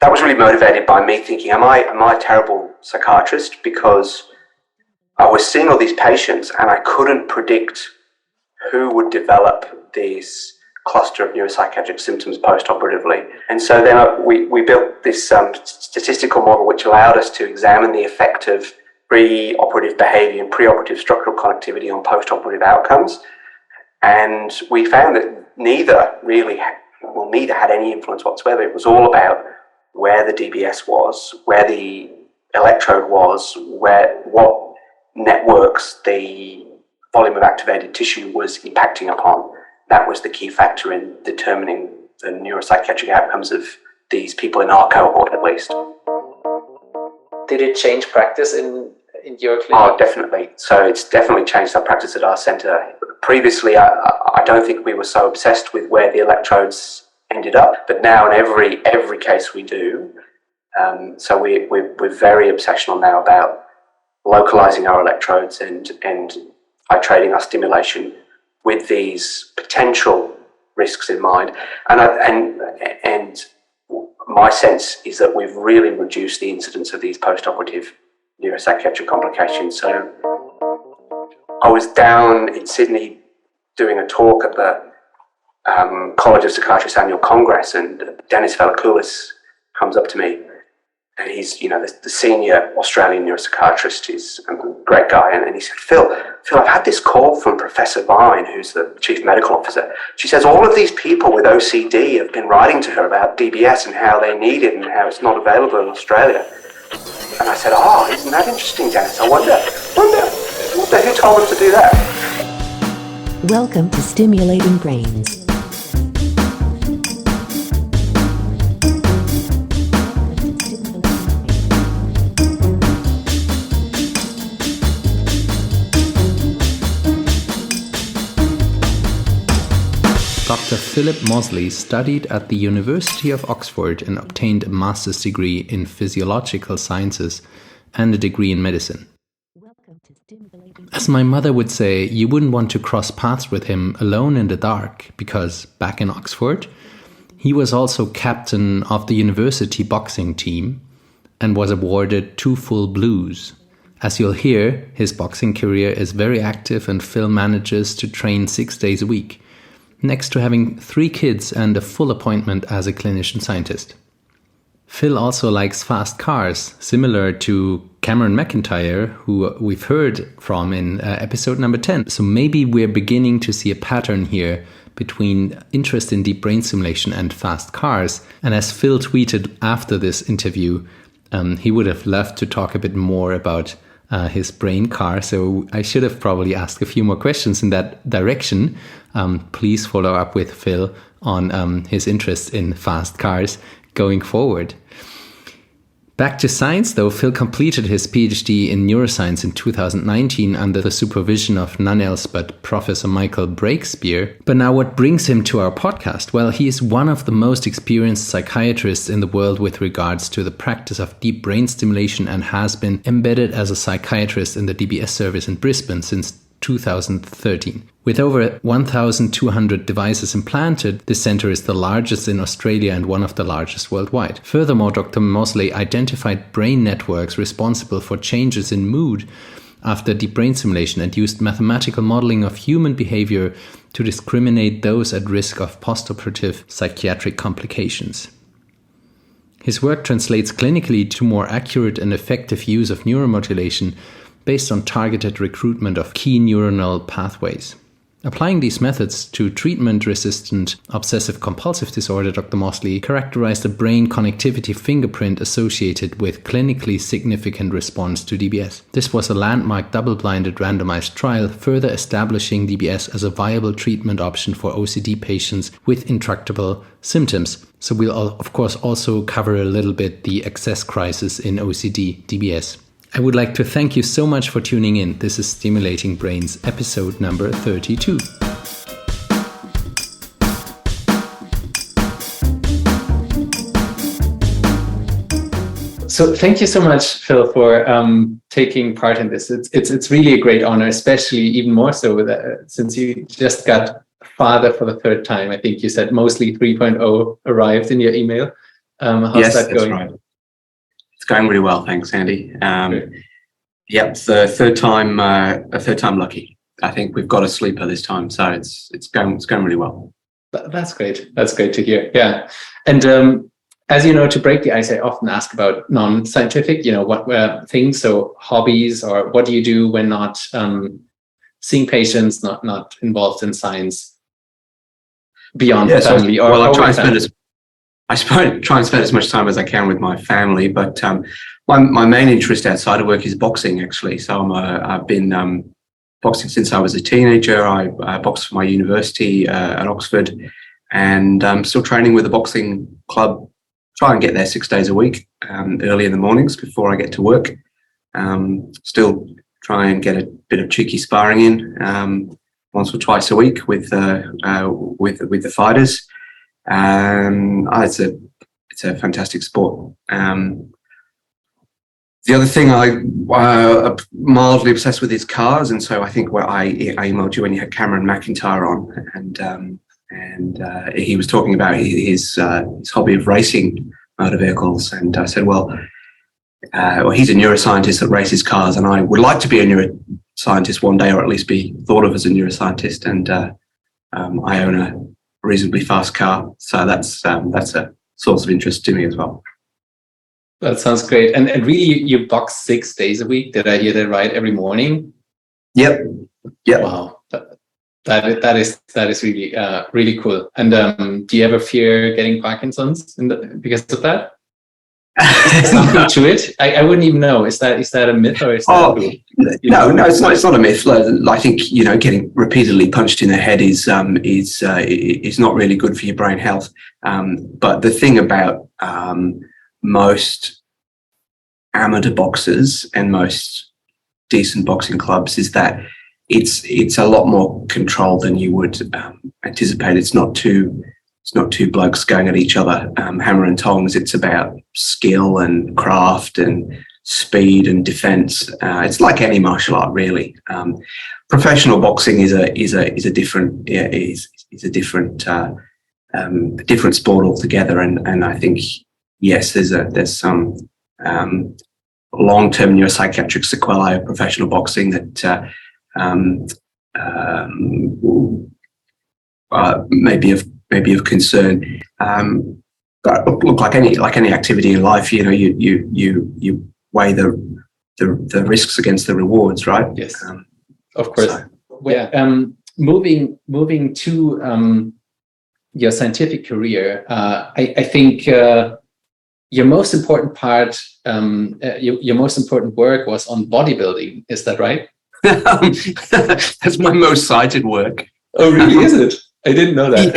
that was really motivated by me thinking, am I a terrible psychiatrist? Because I was seeing all these patients and I couldn't predict who would develop these cluster of neuropsychiatric symptoms post-operatively. And so then we built this statistical model which allowed us to examine the effect of pre-operative behavior and pre-operative structural connectivity on post-operative outcomes. And we found that neither had any influence whatsoever. It was all about where the DBS was, where the electrode was, what networks the volume of activated tissue was impacting upon. That was the key factor in determining the neuropsychiatric outcomes of these people in our cohort, at least. Did it change practice in your clinic? Oh, definitely. So it's definitely changed our practice at our centre. Previously, I don't think we were so obsessed with where the electrodes ended up, but now in every case we do. So we're very obsessional now about localising our electrodes and titrating our stimulation with these potential risks in mind. And my sense is that we've really reduced the incidence of these post-operative neuropsychiatric complications. So I was down in Sydney doing a talk at the College of Psychiatrists Annual Congress, and Dennis Valakoulis comes up to me, and he's, the senior Australian neuropsychiatrist. He's a great guy, and he said, Phil, I've had this call from Professor Vine, who's the chief medical officer. She says all of these people with OCD have been writing to her about DBS and how they need it and how it's not available in Australia. And I said, oh, isn't that interesting, Dennis? I wonder who told them to do that? Welcome to Stimulating Brains. Dr. Philip Mosley studied at the University of Oxford and obtained a master's degree in physiological sciences and a degree in medicine. As my mother would say, you wouldn't want to cross paths with him alone in the dark, because back in Oxford, he was also captain of the university boxing team and was awarded 2 full blues. As you'll hear, his boxing career is very active and Phil manages to train 6 days a week, next to having 3 kids and a full appointment as a clinician scientist. Phil also likes fast cars, similar to Cameron McIntyre, who we've heard from in episode number 10. So maybe we're beginning to see a pattern here between interest in deep brain stimulation and fast cars. And as Phil tweeted after this interview, he would have loved to talk a bit more about his brain car. So I should have probably asked a few more questions in that direction. Please follow up with Phil on his interest in fast cars going forward. Back to science though, Phil completed his PhD in neuroscience in 2019 under the supervision of none else but Professor Michael Breakspear. But now what brings him to our podcast? Well, he is one of the most experienced psychiatrists in the world with regards to the practice of deep brain stimulation and has been embedded as a psychiatrist in the DBS service in Brisbane since 2013. With over 1,200 devices implanted, this center is the largest in Australia and one of the largest worldwide. Furthermore, Dr. Mosley identified brain networks responsible for changes in mood after deep brain stimulation and used mathematical modeling of human behavior to discriminate those at risk of postoperative psychiatric complications. His work translates clinically to more accurate and effective use of neuromodulation based on targeted recruitment of key neuronal pathways. Applying these methods to treatment-resistant obsessive compulsive disorder, Dr. Mosley characterized a brain connectivity fingerprint associated with clinically significant response to DBS. This was a landmark double-blinded randomized trial, further establishing DBS as a viable treatment option for OCD patients with intractable symptoms. So we'll, of course, also cover a little bit the access crisis in OCD, DBS. I would like to thank you so much for tuning in. This is Stimulating Brains, episode number 32. So thank you so much, Phil, for taking part in this. It's really a great honor, especially even more so since you just got father for the 3rd time. I think you said mostly 3.0 arrived in your email. How's that going? Right. It's going really well, thanks, Andy. Great. Yep, it's the third time lucky. I think we've got a sleeper this time, so it's going really well. That's great. That's great to hear. Yeah, and as you know, to break the ice, I often ask about non-scientific, what things, so hobbies, or what do you do when not seeing patients, not involved in science beyond family? Well, I try and spend as much time as I can with my family, but my main interest outside of work is boxing, actually. So I've been boxing since I was a teenager. I boxed for my university at Oxford, and I'm still training with a boxing club. Try and get there 6 days a week, early in the mornings before I get to work. Still try and get a bit of cheeky sparring in once or twice a week with the fighters. It's a fantastic sport. The other thing I'm mildly obsessed with is cars, and so I think I emailed you when you had Cameron McIntyre on, and he was talking about his hobby of racing motor vehicles, and I said, well, he's a neuroscientist that races cars, and I would like to be a neuroscientist one day, or at least be thought of as a neuroscientist, and I own a reasonably fast car, so that's a source of interest to me as well. That sounds great. And really, you box 6 days a week. Did I hear that right? Every morning? Yep. Wow. That is really really cool. And do you ever fear getting Parkinson's because of that? Something to it? I wouldn't even know. Is that a myth, or is that cool? No, it's not. It's not a myth. I think getting repeatedly punched in the head is not really good for your brain health. But the thing about most amateur boxers and most decent boxing clubs is that it's a lot more controlled than you would anticipate. It's not two blokes going at each other hammer and tongs. It's about skill and craft and speed and defense. It's like any martial art, really. Professional boxing is a different different sport altogether, and I think yes, there's some long-term neuropsychiatric sequelae of professional boxing that maybe of concern. But look, like any activity in life, you weigh the risks against the rewards, right? Yes, of course. Moving to your scientific career, I think your most important part, your most important work was on bodybuilding. Is that right? That's my most cited work. Oh, really? Is it? I didn't know that.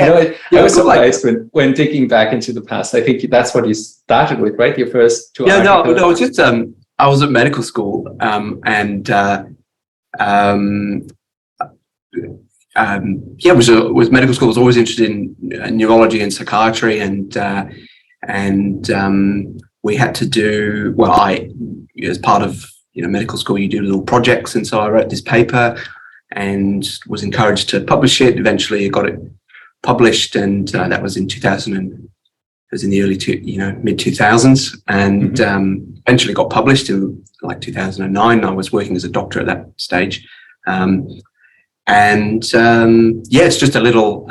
Yeah. I was surprised when digging back into the past. I think that's what you started with, right? Your first two articles. No, it's just I was at medical school, was medical school. I was always interested in neurology and psychiatry, and we had to do as part of medical school, you do little projects, and so I wrote this paper and was encouraged to publish it. Eventually, I got it published, and that was in 2000. It was in the early mid 2000s, and eventually got published in like 2009. I was working as a doctor at that stage, it's just a little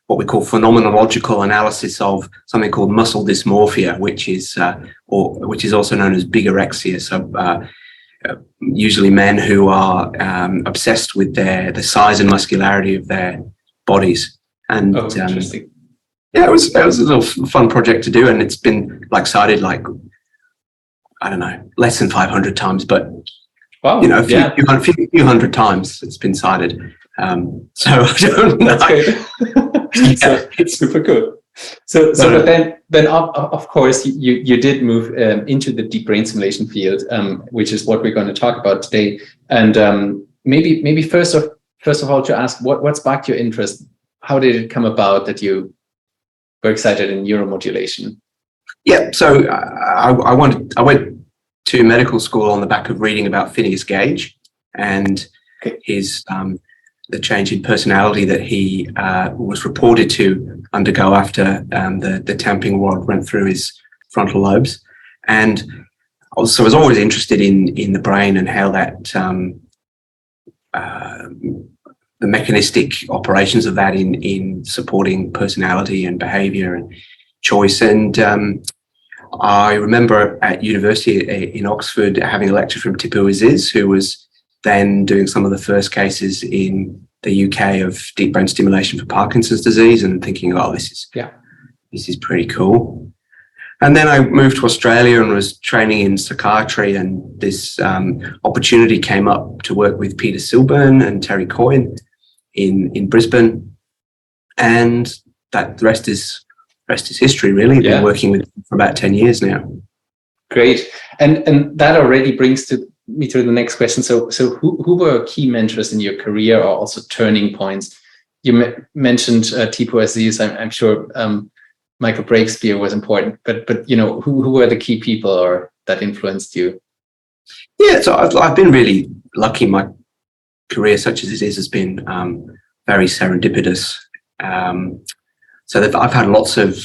what we call phenomenological analysis of something called muscle dysmorphia, which is also known as bigorexia. So usually men who are obsessed with the size and muscularity of their bodies. And interesting. It was a little fun project to do, and it's been cited less than 500 times, but wow, a few hundred times it's been cited. So I don't know. That's good. So it's super cool. But then of course you did move into the deep brain stimulation field, which is what we're going to talk about today. And maybe first of all to ask what sparked your interest. How did it come about that you were excited in neuromodulation? Yeah, so I went to medical school on the back of reading about Phineas Gage and his the change in personality that he was reported to undergo after the tamping rod went through his frontal lobes. And also I was always interested in the brain and how that the mechanistic operations of that in supporting personality and behavior and choice. And I remember at university in Oxford having a lecture from Tipu Aziz, who was then doing some of the first cases in the UK of deep brain stimulation for Parkinson's disease, and thinking, oh, this is pretty cool. And then I moved to Australia and was training in psychiatry, and this opportunity came up to work with Peter Silburn and Terry Coyne in Brisbane, and that the rest is history, really. I've been working with them for about 10 years now. Great. And that already brings me to the next question. So who were key mentors in your career, or also turning points? You mentioned Tipu Aziz. I'm sure Michael Breakspear was important, but who were the key people or that influenced you? Yeah, so I've been really lucky. My career, such as it is, has been very serendipitous. So I've had lots of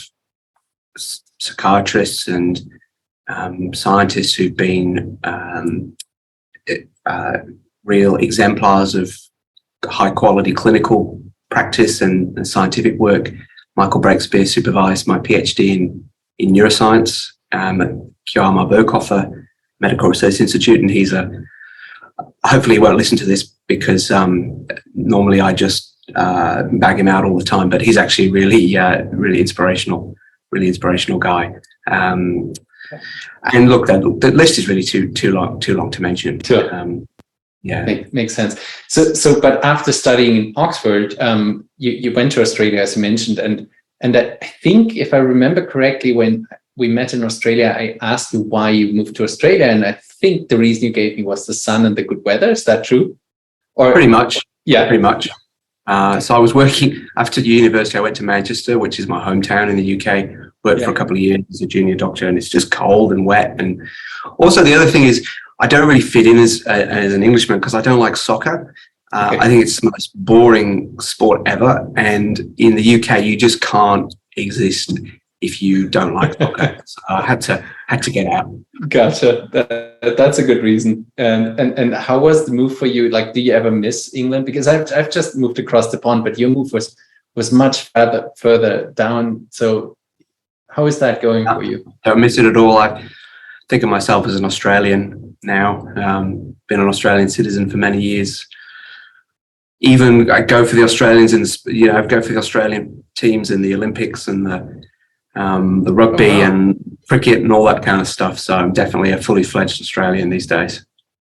psychiatrists and scientists who've been real exemplars of high quality clinical practice and scientific work. Michael Breakspear supervised my PhD in neuroscience at Kjellmar Berghofer Medical Research Institute, and he's hopefully he won't listen to this, because normally I just bag him out all the time, but he's actually really inspirational guy. And look, the list is really too long to mention. Sure. Makes sense. So, but after studying in Oxford, you went to Australia, as you mentioned, and I think, if I remember correctly, when we met in Australia, I asked you why you moved to Australia, and I think the reason you gave me was the sun and the good weather. Is that true? Or pretty much? Yeah, pretty much. So I was working after university. I went to Manchester, which is my hometown in the UK. Worked for a couple of years as a junior doctor, and it's just cold and wet. And also the other thing is, I don't really fit in as an Englishman, because I don't like soccer. I think it's the most boring sport ever. And in the UK, you just can't exist if you don't like soccer. So I had to get out. Gotcha. That's a good reason. And how was the move for you? Like, do you ever miss England? Because I've just moved across the pond, but your move was much further down. So how is that going for you? Don't miss it at all. I think of myself as an Australian now. Been an Australian citizen for many years. Even I go for the Australians I go for the Australian teams in the Olympics and the rugby and cricket and all that kind of stuff. So I'm definitely a fully fledged Australian these days.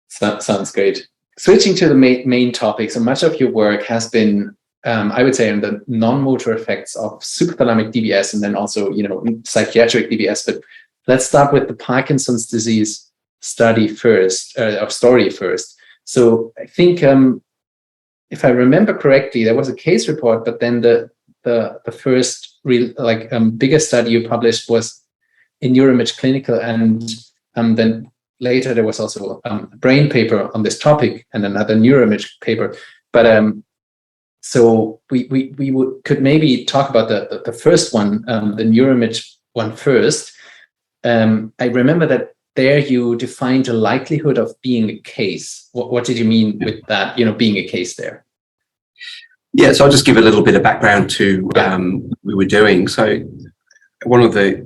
Sounds great. Switching to the main topic, so much of your work has been, I would say, on the non-motor effects of subthalamic DBS, and then also, psychiatric DBS. But let's start with the Parkinson's disease story first. So I think, if I remember correctly, there was a case report, but then the first real bigger study you published was in Neuroimage Clinical, and then later there was also a brain paper on this topic and another neuroimage paper. But so we could maybe talk about the first one, the neuroimage one first. I remember that there you defined a likelihood of being a case. What did you mean with that? Being a case there. Yeah, so I'll just give a little bit of background to what we were doing. So one of the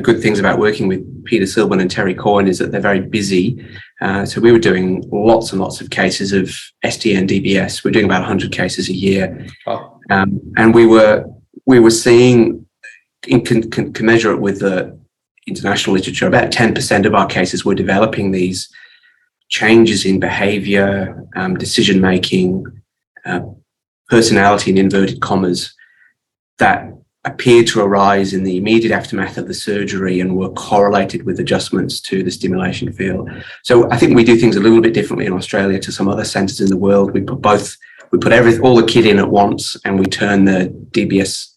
good things about working with Peter Silburn and Terry Coyne is that they're very busy. So we were doing lots and lots of cases of STN DBS. We're doing about 100 cases a year, and we were seeing, can measure it with the international literature, about 10% of our cases were developing these changes in behavior, decision making, personality in inverted commas, that appeared to arise in the immediate aftermath of the surgery and were correlated with adjustments to the stimulation field. So I think we do things a little bit differently in Australia to some other centres in the world. We put all the kit in at once, and we turn the DBS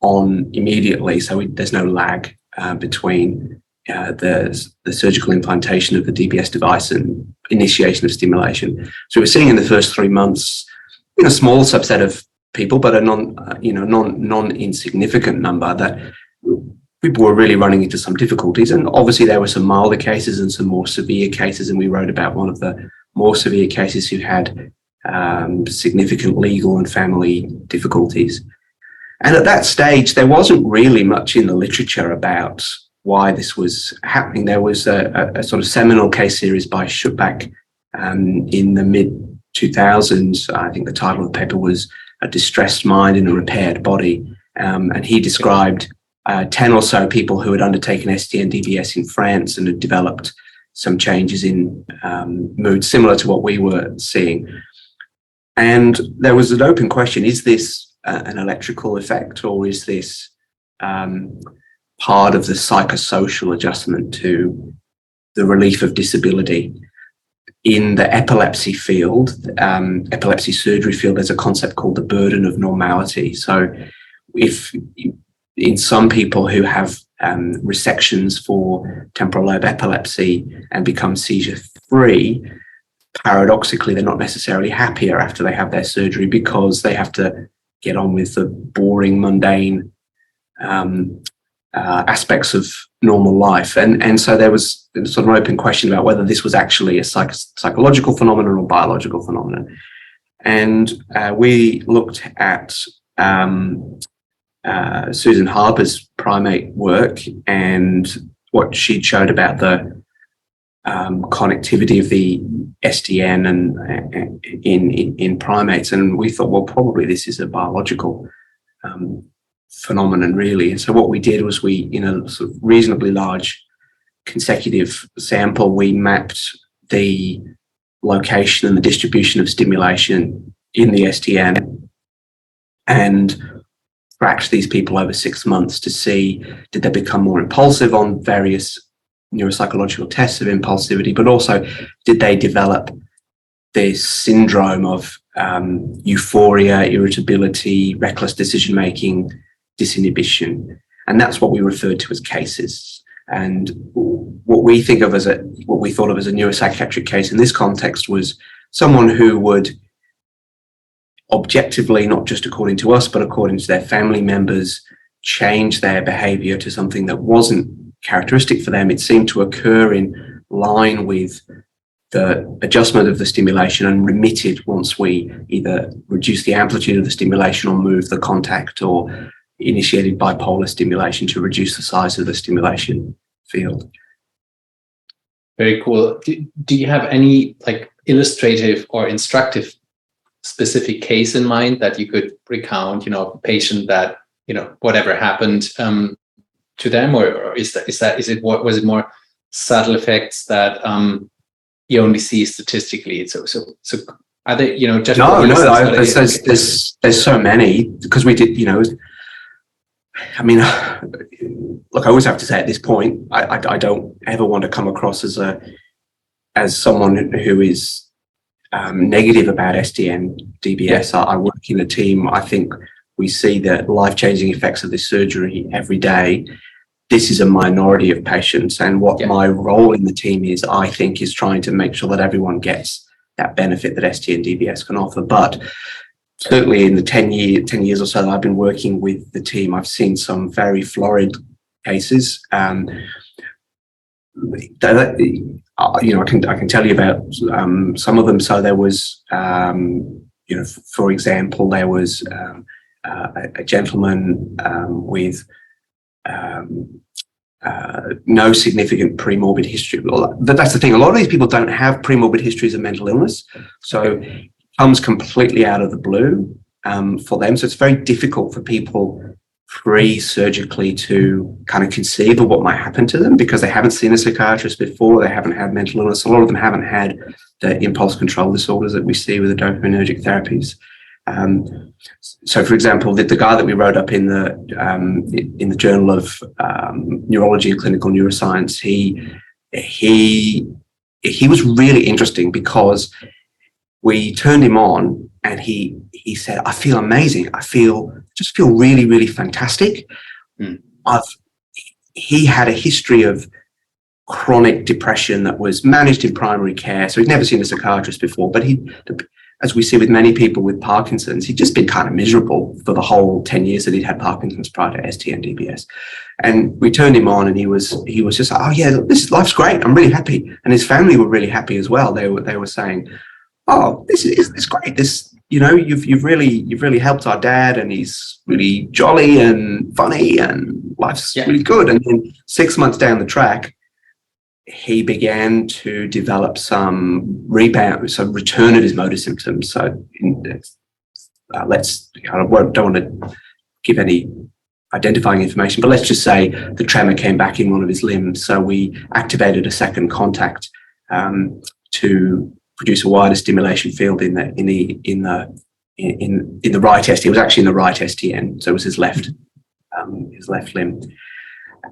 on immediately, so there's no lag between the surgical implantation of the DBS device and initiation of stimulation. So we're seeing in the first 3 months in a small subset of people, but a non-insignificant number, that people were really running into some difficulties. And obviously there were some milder cases and some more severe cases. And we wrote about one of the more severe cases who had significant legal and family difficulties. And at that stage, there wasn't really much in the literature about why this was happening. There was a sort of seminal case series by Schutbach in the mid-2000s. I think the title of the paper was A Distressed Mind in a Repaired Body. And he described 10 or so people who had undertaken SDN DBS in France and had developed some changes in mood similar to what we were seeing. And there was an open question, is this an electrical effect, or is this part of the psychosocial adjustment to the relief of disability? In the epilepsy field, epilepsy surgery field, there's a concept called the burden of normality. So if in some people who have resections for temporal lobe epilepsy and become seizure free, paradoxically, they're not necessarily happier after they have their surgery because they have to get on with the boring, mundane aspects of normal life. And so there was sort of an open question about whether this was actually a psychological phenomenon or biological phenomenon. And we looked at Susan Harper's primate work and what she showed about the connectivity of the SDN and in primates, and we thought, well, probably this is a biological phenomenon, really. And so what we did was we, in a sort of reasonably large consecutive sample, we mapped the location and the distribution of stimulation in the SDN and tracked these people over 6 months to see, did they become more impulsive on various neuropsychological tests of impulsivity, but also did they develop this syndrome of euphoria, irritability, reckless decision-making, disinhibition. And that's what we referred to as cases. And what we thought of as a neuropsychiatric case in this context was someone who would objectively, not just according to us, but according to their family members, change their behavior to something that wasn't characteristic for them. It seemed to occur in line with the adjustment of the stimulation and remitted once we either reduced the amplitude of the stimulation or moved the contact or initiated bipolar stimulation to reduce the size of the stimulation field. Very cool. Do you have any like illustrative or instructive specific case in mind that you could recount, a patient that, whatever happened to them, or was it more subtle effects that you only see statistically? So are they, just there's so many, because we did, I mean, look, I always have to say at this point, I don't ever want to come across as someone who is negative about SDN DBS. I work in a team. I think we see the life-changing effects of this surgery every day. This is a minority of patients, and what my role in the team is, I think, is trying to make sure that everyone gets that benefit that SDN DBS can offer. But certainly in the 10 years or so that I've been working with the team, I've seen some very florid cases. I can tell you about some of them. So there was, for example, there was a gentleman with no significant premorbid history. That's the thing. A lot of these people don't have premorbid histories of mental illness, so it comes completely out of the blue for them. So it's very difficult for people pre-surgically to kind of conceive of what might happen to them because they haven't seen a psychiatrist before, they haven't had mental illness. A lot of them haven't had the impulse control disorders that we see with the dopaminergic therapies. So, for example, the guy that we wrote up in the Journal of Neurology and Clinical Neuroscience, he was really interesting because we turned him on and he said, I feel amazing. I just feel really, really fantastic. He had a history of chronic depression that was managed in primary care. So he'd never seen a psychiatrist before, but as we see with many people with Parkinson's, he'd just been kind of miserable for the whole 10 years that he'd had Parkinson's prior to ST and DBS. And we turned him on, and he was just like, oh yeah, life's great. I'm really happy. And his family were really happy as well. They were saying, oh, this is great. You've really helped our dad, and he's really jolly and funny, and life's really good. And then 6 months down the track, he began to develop some return of his motor symptoms. So don't want to give any identifying information, but let's just say the tremor came back in one of his limbs. So we activated a second contact to produce a wider stimulation field in the right ST. It was actually in the right STN, so it was his left limb,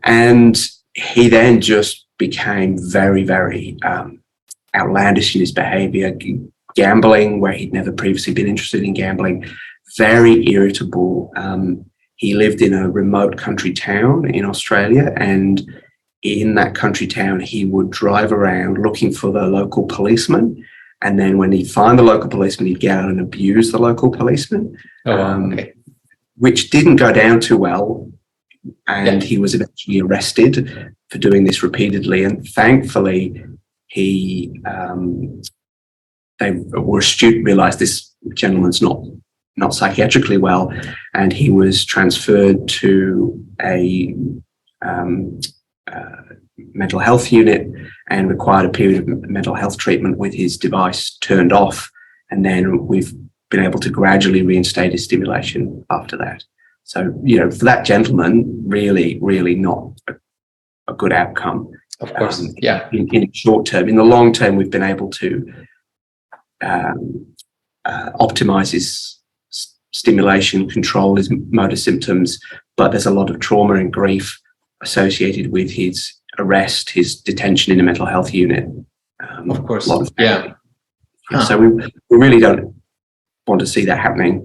and he then just became very, very outlandish in his behavior, gambling where he'd never previously been interested in gambling, very irritable. He lived in a remote country town in Australia, and in that country town, he would drive around looking for the local policeman. And then when he'd find the local policeman, he'd get out and abuse the local policeman, which didn't go down too well. And he was eventually arrested for doing this repeatedly. And thankfully, they were astute, realized this gentleman's not psychiatrically well, and he was transferred to a mental health unit and required a period of mental health treatment with his device turned off. And then we've been able to gradually reinstate his stimulation after that. So, for that gentleman, really, really not a good outcome. Of course, in the short term. In the long term, we've been able to optimize his stimulation, control his motor symptoms, but there's a lot of trauma and grief associated with his arrest, his detention in a mental health unit. Of course, So we really don't want to see that happening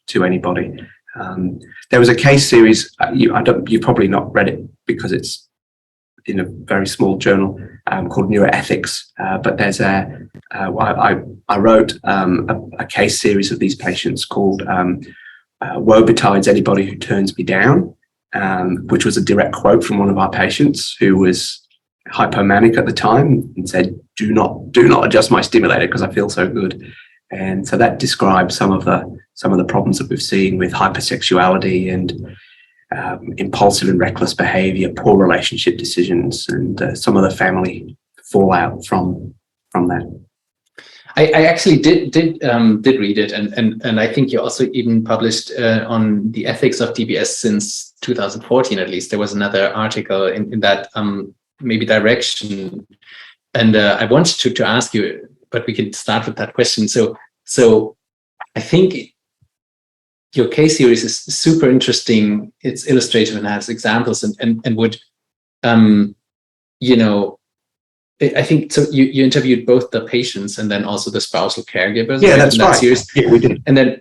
to anybody. There was a case series, you've probably not read it because it's in a very small journal called Neuroethics, but there's I wrote a case series of these patients called Woe Betides Anybody Who Turns Me Down, which was a direct quote from one of our patients who was hypomanic at the time and said, do not adjust my stimulator because I feel so good. And so that describes some of the problems that we've seen with hypersexuality and impulsive and reckless behavior, poor relationship decisions, and some of the family fallout from that. I actually did read it, and I think you also even published on the ethics of DBS since 2014 at least. There was another article in that maybe direction, and I wanted to ask you, but we can start with that question. So I think your case series is super interesting. It's illustrative and has examples, and would I think so. You interviewed both the patients and then also the spousal caregivers. Yeah, that's right. Series. Yeah, we did. And then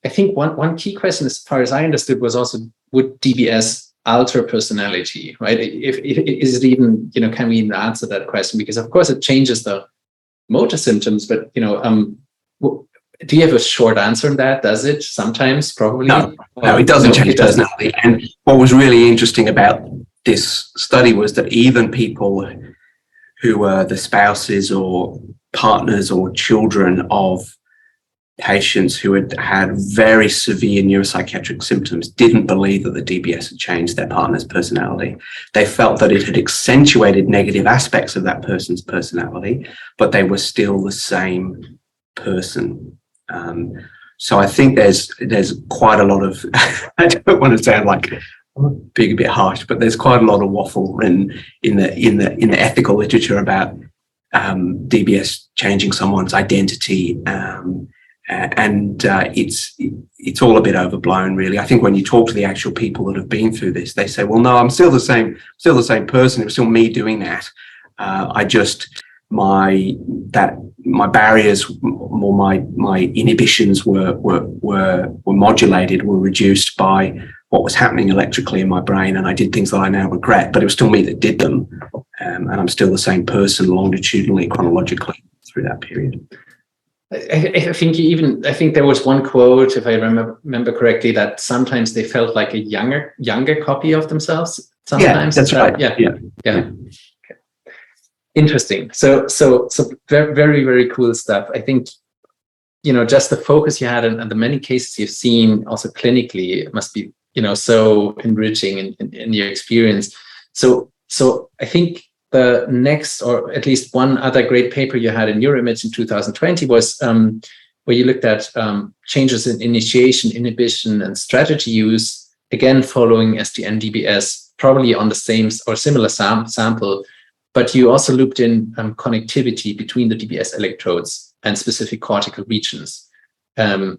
I think one key question, as far as I understood, was also, would DBS alter personality, right? If is it even, can we even answer that question? Because of course it changes the motor symptoms, but do you have a short answer on that? Does it sometimes? Probably. No, it doesn't change personality. And what was really interesting about this study was that even people who were the spouses or partners or children of patients who had had very severe neuropsychiatric symptoms didn't believe that the DBS had changed their partner's personality. They felt that it had accentuated negative aspects of that person's personality, but they were still the same person. So I think there's quite a lot of, I don't want to sound like being a bit harsh, but there's quite a lot of waffle in the ethical literature about DBS changing someone's identity, and it's all a bit overblown, really. I think when you talk to the actual people that have been through this, they say, "Well, no, I'm still the same person. It was still me doing that. My barriers or my inhibitions were modulated, were reduced by what was happening electrically in my brain, and I did things that I now regret, but it was still me that did them, and I'm still the same person longitudinally, chronologically through that period." I think there was one quote, if I remember correctly, that sometimes they felt like a younger copy of themselves. Sometimes, that's right. Yeah. Okay. Interesting. So very, very cool stuff. I think, just the focus you had and the many cases you've seen also clinically must be, so enriching in your experience. So I think the next, or at least one other great paper you had in Neuroimage in 2020 was where you looked at changes in initiation, inhibition, and strategy use, again following SDN DBS, probably on the same or similar sample, but you also looped in connectivity between the DBS electrodes and specific cortical regions. And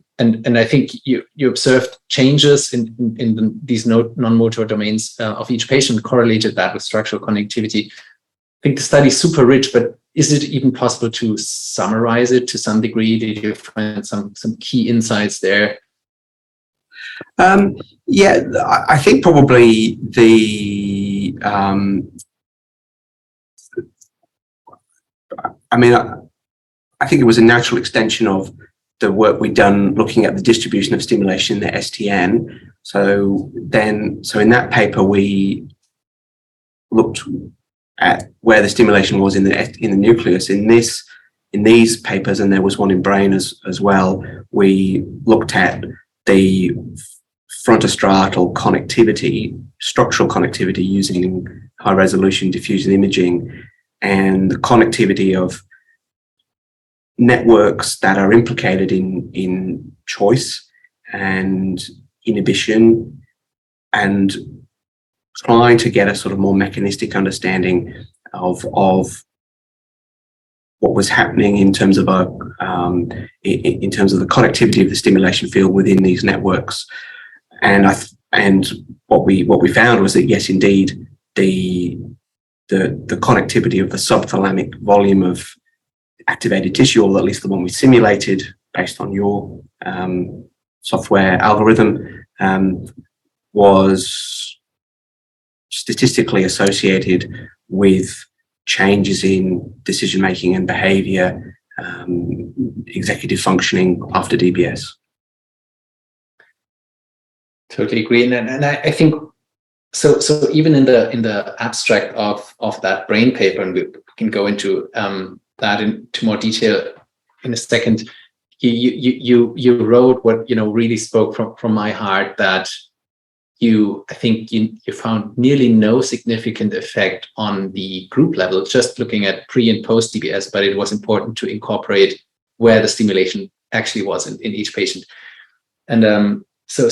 I think you observed changes in these non-motor domains of each patient, correlated that with structural connectivity. I think the study is super rich, but is it even possible to summarize it to some degree? Did you find some key insights there? Yeah, I think probably the I think it was a natural extension of the work we'd done looking at the distribution of stimulation in the STN. So in that paper, we looked at where the stimulation was in the nucleus. In these papers, and there was one in brain as well, we looked at the frontostriatal connectivity, structural connectivity using high resolution diffusion imaging, and the connectivity of networks that are implicated in choice and inhibition, and trying to get a sort of more mechanistic understanding of what was happening in terms of the connectivity of the stimulation field within these networks. And what we found was that yes, indeed, the connectivity of the subthalamic volume of activated tissue, or at least the one we simulated based on your software algorithm, was statistically associated with changes in decision making and behavior, executive functioning after DBS. Totally agree, and I think so even in the abstract of that brain paper, and we can go into that into more detail in a second. You wrote what really spoke from my heart, that I think you found nearly no significant effect on the group level, just looking at pre and post DBS, but it was important to incorporate where the stimulation actually was in each patient. And so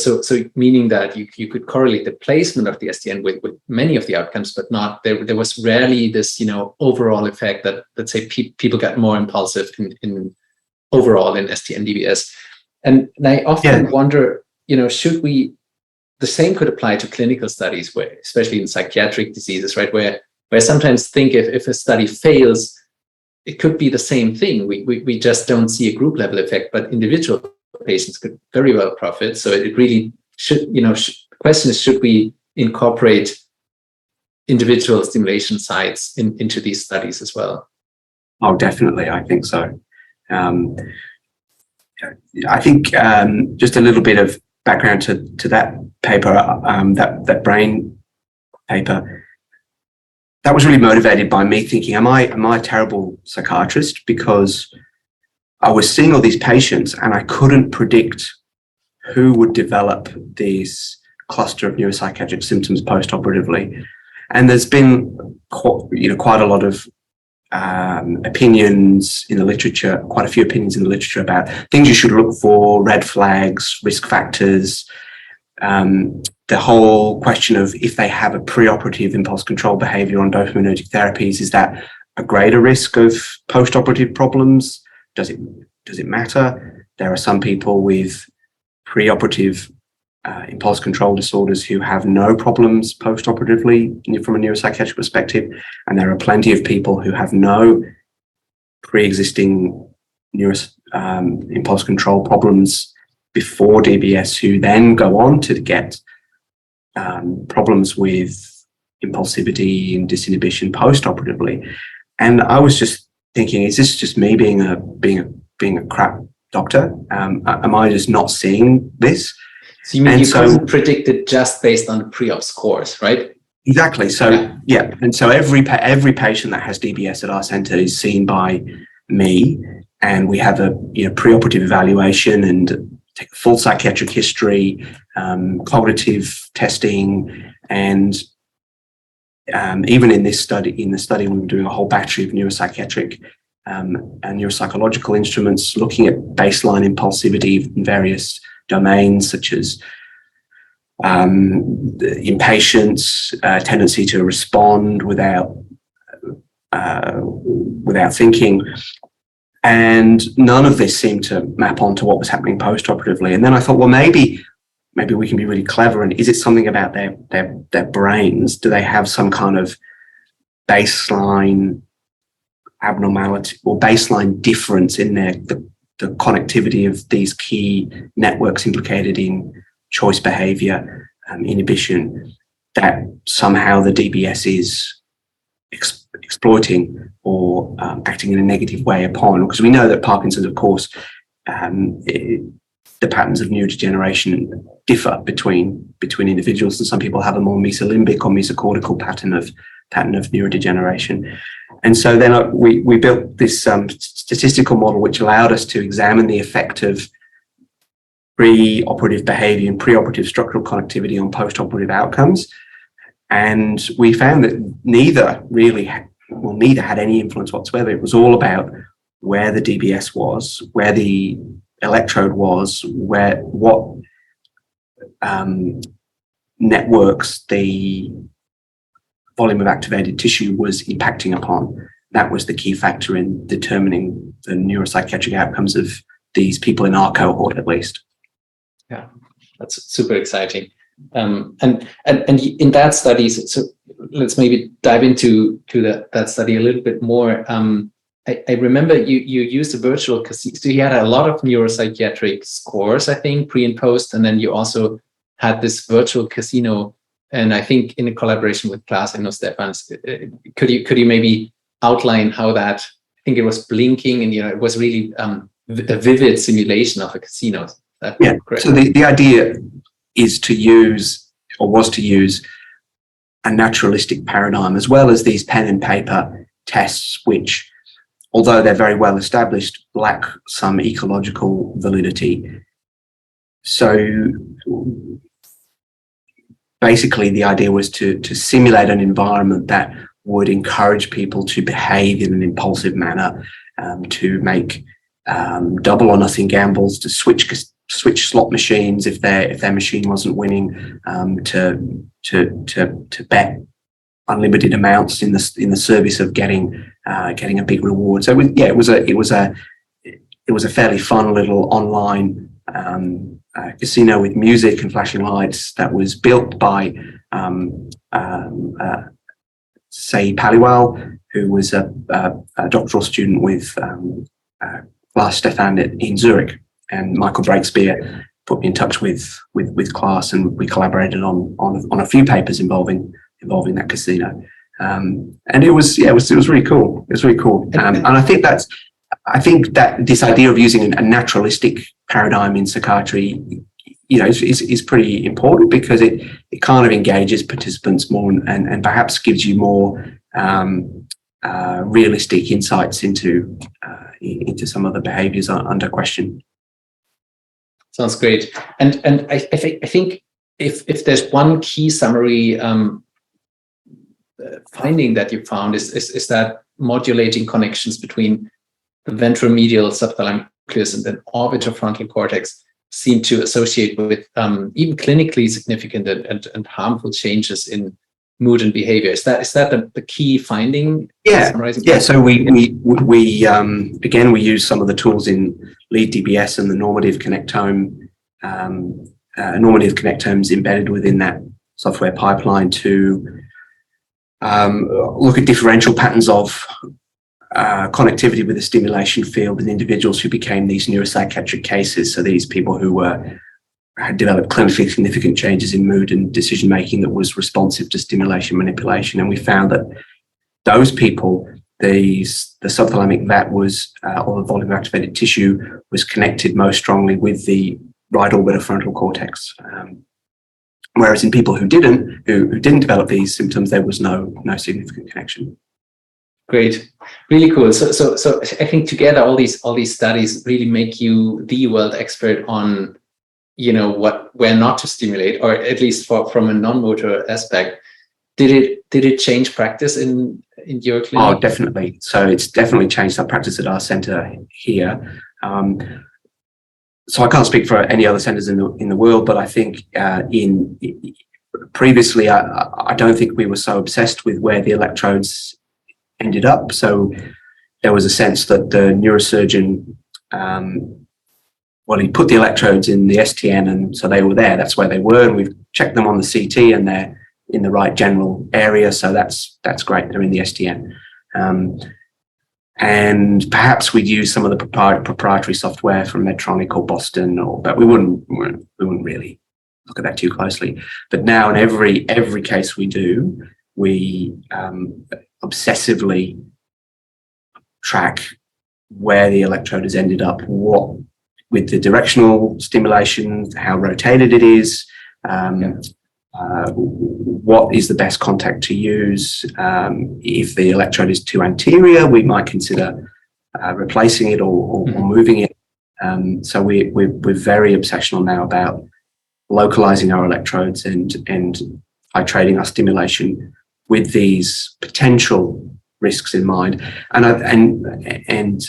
meaning that you could correlate the placement of the SDN with many of the outcomes, but not there was rarely this overall effect that, let's say, people got more impulsive in overall in SDN DBS. And I often wonder, should we, the same could apply to clinical studies, where, especially in psychiatric diseases, right, where I sometimes think if a study fails, it could be the same thing. We just don't see a group level effect, but individual patients could very well profit. So it really should, the question is, should we incorporate individual stimulation sites into these studies as well? Oh, definitely. I think so. I think just a little bit of background to that paper, that brain paper, that was really motivated by me thinking, am I a terrible psychiatrist? Because I was seeing all these patients and I couldn't predict who would develop this cluster of neuropsychiatric symptoms post-operatively. And there's been quite a lot of opinions in the literature, quite a few opinions in the literature about things you should look for, red flags, risk factors, the whole question of if they have a preoperative impulse control behavior on dopaminergic therapies, is that a greater risk of post-operative problems? Does it matter? There are some people with preoperative impulse control disorders who have no problems post-operatively from a neuropsychiatric perspective, and there are plenty of people who have no pre-existing impulse control problems before DBS, who then go on to get problems with impulsivity and disinhibition post-operatively. And I was just thinking, is this just me being a being a crap doctor? Am I just not seeing this? So you mean couldn't predict it just based on the pre-op scores, right? Exactly. So yeah, and so every patient that has DBS at our centre is seen by me, and we have a preoperative evaluation and take a full psychiatric history, cognitive testing, and even in the study we were doing a whole battery of neuropsychiatric and neuropsychological instruments, looking at baseline impulsivity in various domains such as impatience, tendency to respond without thinking, and none of this seemed to map onto what was happening post-operatively. And then I thought, well, maybe we can be really clever. And is it something about their brains? Do they have some kind of baseline abnormality or baseline difference in the connectivity of these key networks implicated in choice behavior, inhibition, that somehow the DBS is exploiting or acting in a negative way upon? Because we know that Parkinson's, of course, the patterns of neurodegeneration differ between individuals, and some people have a more mesolimbic or mesocortical pattern of neurodegeneration. And so then we built this statistical model which allowed us to examine the effect of pre-operative behavior and pre-operative structural connectivity on post-operative outcomes. And we found that neither had any influence whatsoever. It was all about where the DBS was, where the electrode was, what networks the volume of activated tissue was impacting upon. That was the key factor in determining the neuropsychiatric outcomes of these people in our cohort, at least. Yeah, that's super exciting. And in that study, so let's maybe dive into that study a little bit more. I remember you used a virtual casino. So you had a lot of neuropsychiatric scores, I think, pre and post, and then you also had this virtual casino. And I think in a collaboration with class, I know Stefan, could you maybe outline how that? I think it was blinking, and it was really a vivid simulation of a casino. Yeah. Correct? So the idea was to use a naturalistic paradigm, as well as these pen and paper tests, which, although they're very well established, lack some ecological validity. So basically the idea was to simulate an environment that would encourage people to behave in an impulsive manner, to make double or nothing gambles, to switch slot machines if their machine wasn't winning, to bet unlimited amounts in the service of getting a big reward. So it was a fairly fun little online casino with music and flashing lights that was built by Say Paliwal, who was a doctoral student with Klaas Stefan in Zurich, and Michael Breakspear put me in touch with Klaas, and we collaborated on a few papers involving that casino. And it was really cool. It was really cool. And I think that this idea of using a naturalistic paradigm in psychiatry, is pretty important, because it kind of engages participants more and perhaps gives you more realistic insights into some of the behaviors under question. Sounds great. And I think if there's one key summary finding that you found is that modulating connections between the ventromedial subthalamic nucleus and the orbitofrontal cortex seem to associate with even clinically significant and harmful changes in mood and behavior. Is that the key finding? Yeah. So we again, we use some of the tools in Lead DBS and the normative connectome, normative connectomes embedded within that software pipeline to look at differential patterns of connectivity with the stimulation field in individuals who became these neuropsychiatric cases. So these people who had developed clinically significant changes in mood and decision making that was responsive to stimulation manipulation. And we found that those people the subthalamic vat was, or the volume activated tissue was connected most strongly with the right orbitofrontal cortex. Whereas in people who didn't develop these symptoms, there was no significant connection. Great, really cool. So I think together all these studies really make you the world expert on, where not to stimulate, or at least from a non-motor aspect. Did it change practice in your clinic? Oh, definitely. So it's definitely changed our practice at our centre here. So I can't speak for any other centres in the world, but I think previously I don't think we were so obsessed with where the electrodes ended up. So there was a sense that the neurosurgeon, he put the electrodes in the STN, and so they were there. That's where they were, and we've checked them on the CT, and they're in the right general area. So that's great. They're in the STN. And perhaps we'd use some of the proprietary software from Medtronic or Boston, but we wouldn't really look at that too closely. But now in every case we do, we obsessively track where the electrode has ended up, what with the directional stimulation, how rotated it is, what is the best contact to use. If the electrode is too anterior, we might consider replacing it or moving it. So we're very obsessional now about localizing our electrodes and titrating our stimulation with these potential risks in mind. And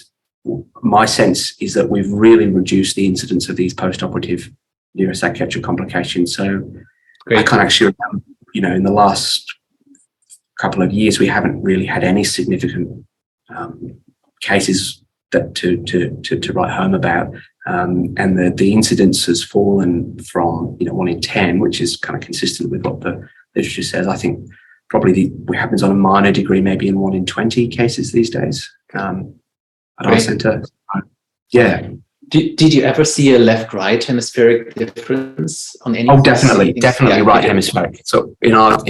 my sense is that we've really reduced the incidence of these post-operative neuropsychiatric complications. So great. I can't actually remember, in the last couple of years, we haven't really had any significant cases that to write home about. And the incidence has fallen from 1 in 10, which is kind of consistent with what the literature says. I think probably it happens on a minor degree, maybe in 1 in 20 cases these days at our centre. Yeah. Did you ever see a left-right hemispheric difference on any? Oh, definitely right hemispheric. So in our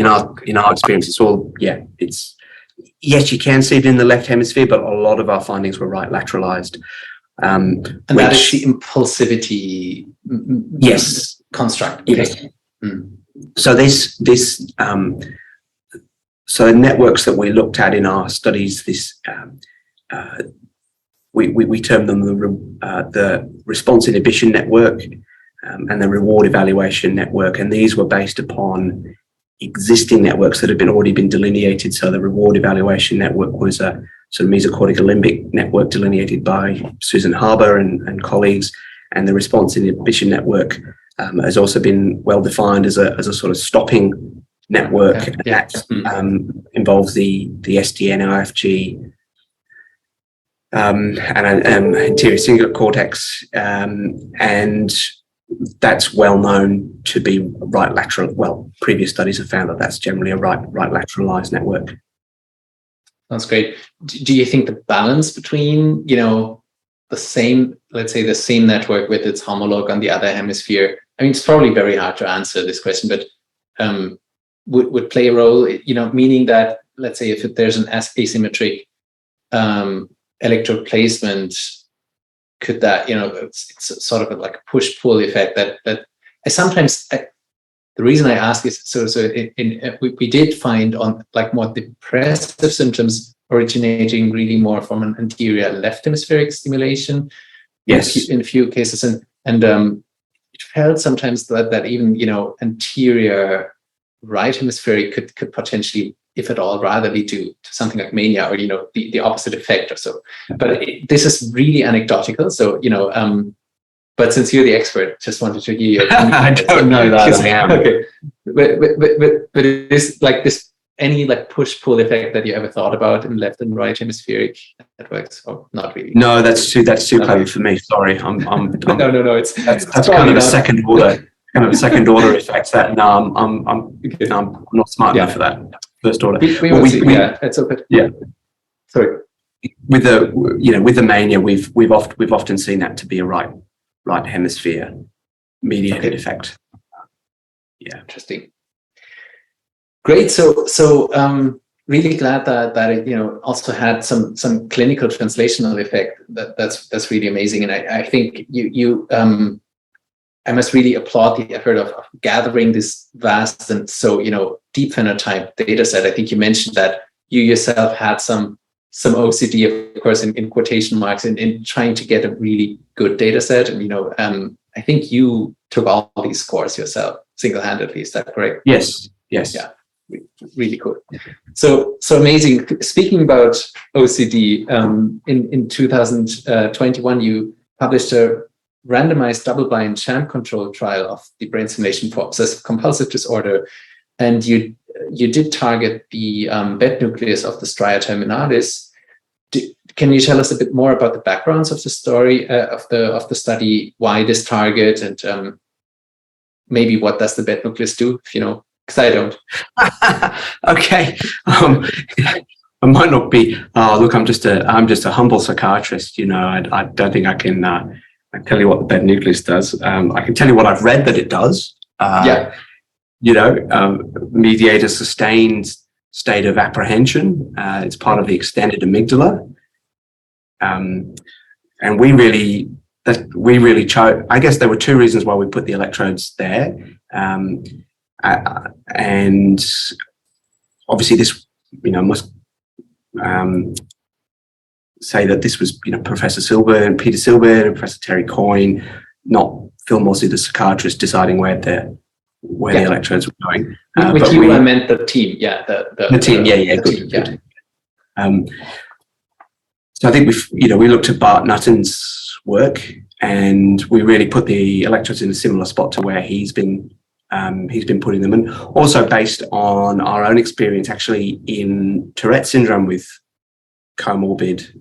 experience, it's all yes, you can see it in the left hemisphere, but a lot of our findings were right lateralized. And that is the impulsivity construct. Okay. Yes. So so networks that we looked at in our studies, we term them the response inhibition network and the reward evaluation network, and these were based upon existing networks that had already been delineated. So the reward evaluation network was a sort of mesocortical limbic network delineated by Susan Harbour and colleagues, and the response inhibition network has also been well defined as a sort of stopping network that involves the SDN, IFG, and anterior cingulate cortex, and that's well known to be right lateral. Well, previous studies have found that that's generally a right lateralized network. That's great. Do you think the balance between the same network with its homologue on the other hemisphere? I mean, it's probably very hard to answer this question, but would play a role? Meaning that, let's say, if there's an asymmetric electrode placement, could that it's sort of like a push-pull effect that I sometimes the reason I ask is we did find on like more depressive symptoms originating really more from an anterior left hemispheric stimulation. Yes, in a few cases, and it felt sometimes that even anterior right hemispheric could potentially, if at all, rather lead to something like mania or the opposite effect or so. But this is really anecdotal. So but since you're the expert, just wanted to hear your I don't know that. I am. Okay, but it is like this. Any like push-pull effect that you ever thought about in left and right hemispheric networks? Or not really? No, that's too clever for me. Sorry, I'm no. It's kind of a second order effect. That I'm not smart enough for that. First order. It's okay. Yeah. Sorry. With the mania, we've often seen that to be a right hemisphere mediated effect. Yeah. Interesting. Great. So really glad that it, also had some clinical translational effect. That's really amazing. And I think I must really applaud the effort of gathering this vast and so deep phenotype data set. I think you mentioned that you yourself had some OCD, of course, in quotation marks, in trying to get a really good data set. And I think you took all these scores yourself single-handedly. Is that correct? Yes. Yeah, really cool. So amazing. Speaking about OCD, in 2021, you published a randomized double-blind sham-controlled trial of the brain stimulation for obsessive compulsive disorder, and you did target the bed nucleus of the stria terminalis. Can you tell us a bit more about the backgrounds of the story of the study? Why this target, and maybe what does the bed nucleus do? If you know, because I don't. Okay. I might not be. Look, I'm just a humble psychiatrist. I don't think I can. I tell you what the bed nucleus does. I can tell you what I've read that it does. Mediate a sustained state of apprehension. It's part of the extended amygdala. And we really chose. I guess there were two reasons why we put the electrodes there. And obviously this, must say that this was, Professor Silver and Peter Silver and Professor Terry Coyne, not Phil Mosley, the psychiatrist, deciding where the electrodes were going. With you, I meant the team. Yeah, the team. Good. So I think we looked at Bart Nutton's work, and we really put the electrodes in a similar spot to where he's been putting them, and also based on our own experience actually in Tourette syndrome with comorbid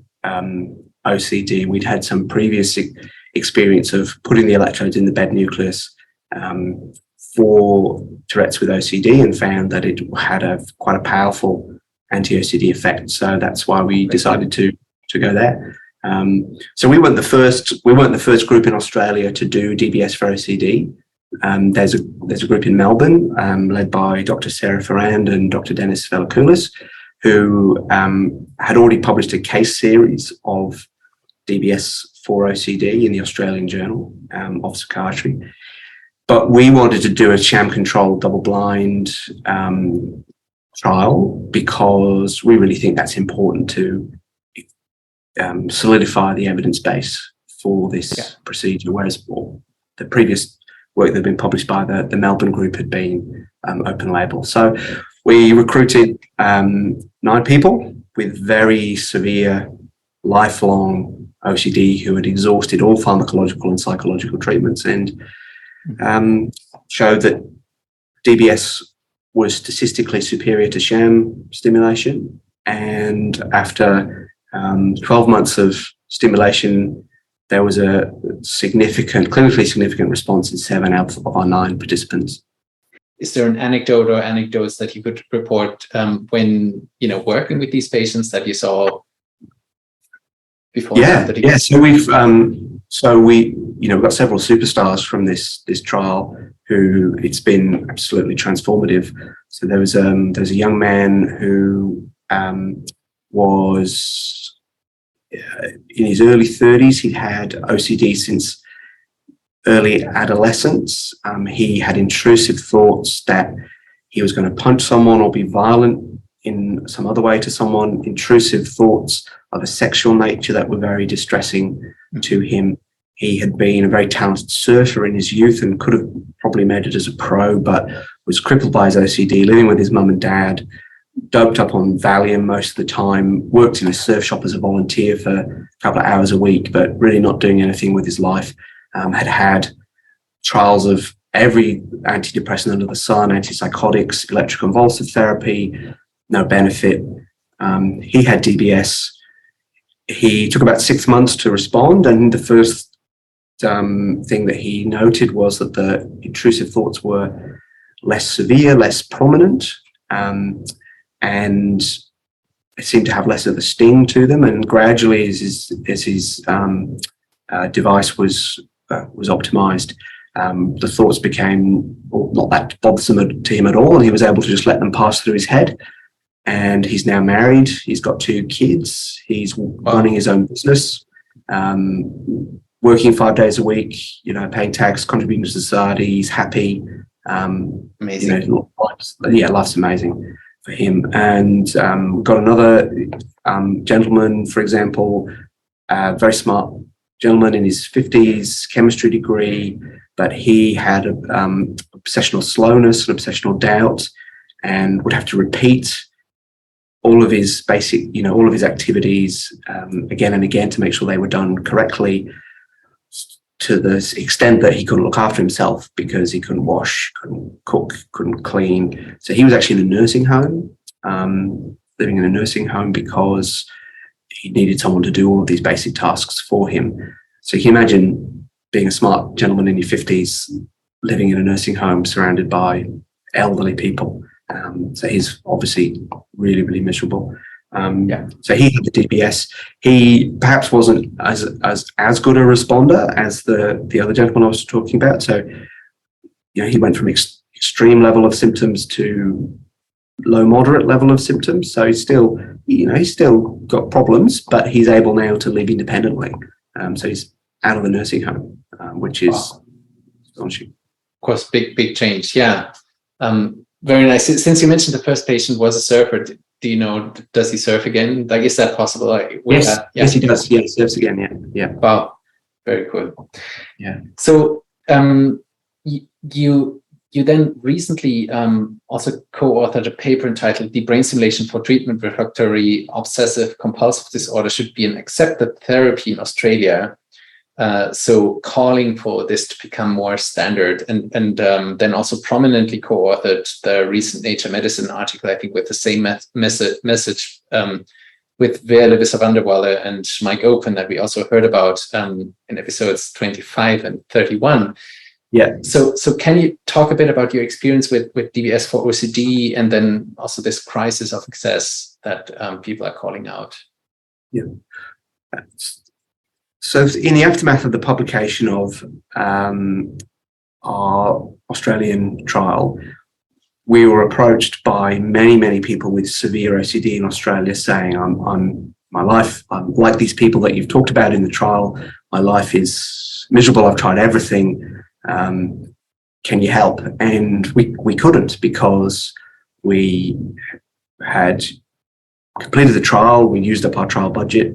OCD. We'd had some previous experience of putting the electrodes in the bed nucleus for Tourette's with OCD, and found that it had quite a powerful anti-OCD effect. So that's why we decided to go there. So we weren't the first group in Australia to do DBS for OCD. There's a group in Melbourne led by Dr. Sarah Ferrand and Dr. Dennis Velakoulis, who had already published a case series of DBS for OCD in the Australian Journal of Psychiatry. But we wanted to do a sham-controlled double-blind trial because we really think that's important to solidify the evidence base for this procedure, whereas the previous work that had been published by the Melbourne group had been open label. So we recruited 9 people with very severe lifelong OCD who had exhausted all pharmacological and psychological treatments, and showed that DBS was statistically superior to sham stimulation. And after 12 months of stimulation, there was a clinically significant response in 7 out of our 9 participants. Is there an anecdote or anecdotes that you could report when working with these patients that you saw before? Yeah. So we've got several superstars from this trial who it's been absolutely transformative. So there was a young man who was in his early 30s. He'd had OCD since early adolescence. He had intrusive thoughts that he was going to punch someone or be violent in some other way to someone, intrusive thoughts of a sexual nature that were very distressing to him. He had been a very talented surfer in his youth and could have probably made it as a pro, but was crippled by his OCD, living with his mum and dad, doped up on Valium most of the time, worked in a surf shop as a volunteer for a couple of hours a week, but really not doing anything with his life. Had trials of every antidepressant under the sun, antipsychotics, electroconvulsive therapy, no benefit. He had DBS. He took about 6 months to respond, and the first thing that he noted was that the intrusive thoughts were less severe, less prominent, and it seemed to have less of a sting to them. And gradually, as his device was optimized, the thoughts became not that bothersome to him at all, and he was able to just let them pass through his head. and he's now married. He's got 2 kids. He's running his own business, working 5 days a week, paying tax, contributing to society. He's happy. Amazing. Life's amazing for him. And we've got another gentleman, for example, very smart gentleman in his 50s, chemistry degree, but he had obsessional slowness and obsessional doubt, and would have to repeat all of his all of his activities again and again to make sure they were done correctly, to the extent that he couldn't look after himself because he couldn't wash, couldn't cook, couldn't clean. So he was actually in a nursing home, living in a nursing home because he needed someone to do all of these basic tasks for him. So you can imagine being a smart gentleman in your 50s, living in a nursing home surrounded by elderly people. So he's obviously really, really miserable. So he had the DBS. He perhaps wasn't as good a responder as the other gentleman I was talking about. So, he went from extreme level of symptoms to low moderate level of symptoms. So he's still got problems, but he's able now to live independently. So he's out of the nursing home, which is astonishing. Of course, big change. Yeah. Very nice. Since you mentioned the first patient was a surfer, do you know, does he surf again? Like, is that possible? Yes, he does. Yeah, he surfs again. Yeah. Wow. Very cool. Yeah. So, you then recently also co-authored a paper entitled "The Brain Stimulation for Treatment Refractory Obsessive Compulsive Disorder Should Be an Accepted Therapy in Australia." So calling for this to become more standard, and then also prominently co-authored the recent Nature Medicine article, I think with the same message with Veerle Visser-Vanderwalle and Mike Open that we also heard about in episodes 25 and 31. Yeah. So can you talk a bit about your experience with DBS for OCD, and then also this crisis of access that people are calling out? Yeah. So in the aftermath of the publication of our Australian trial, we were approached by many people with severe OCD in Australia saying, I'm like these people that you've talked about in the trial. My life is miserable. I've tried everything. Can you help? And we couldn't, because we had completed the trial. We used up our trial budget.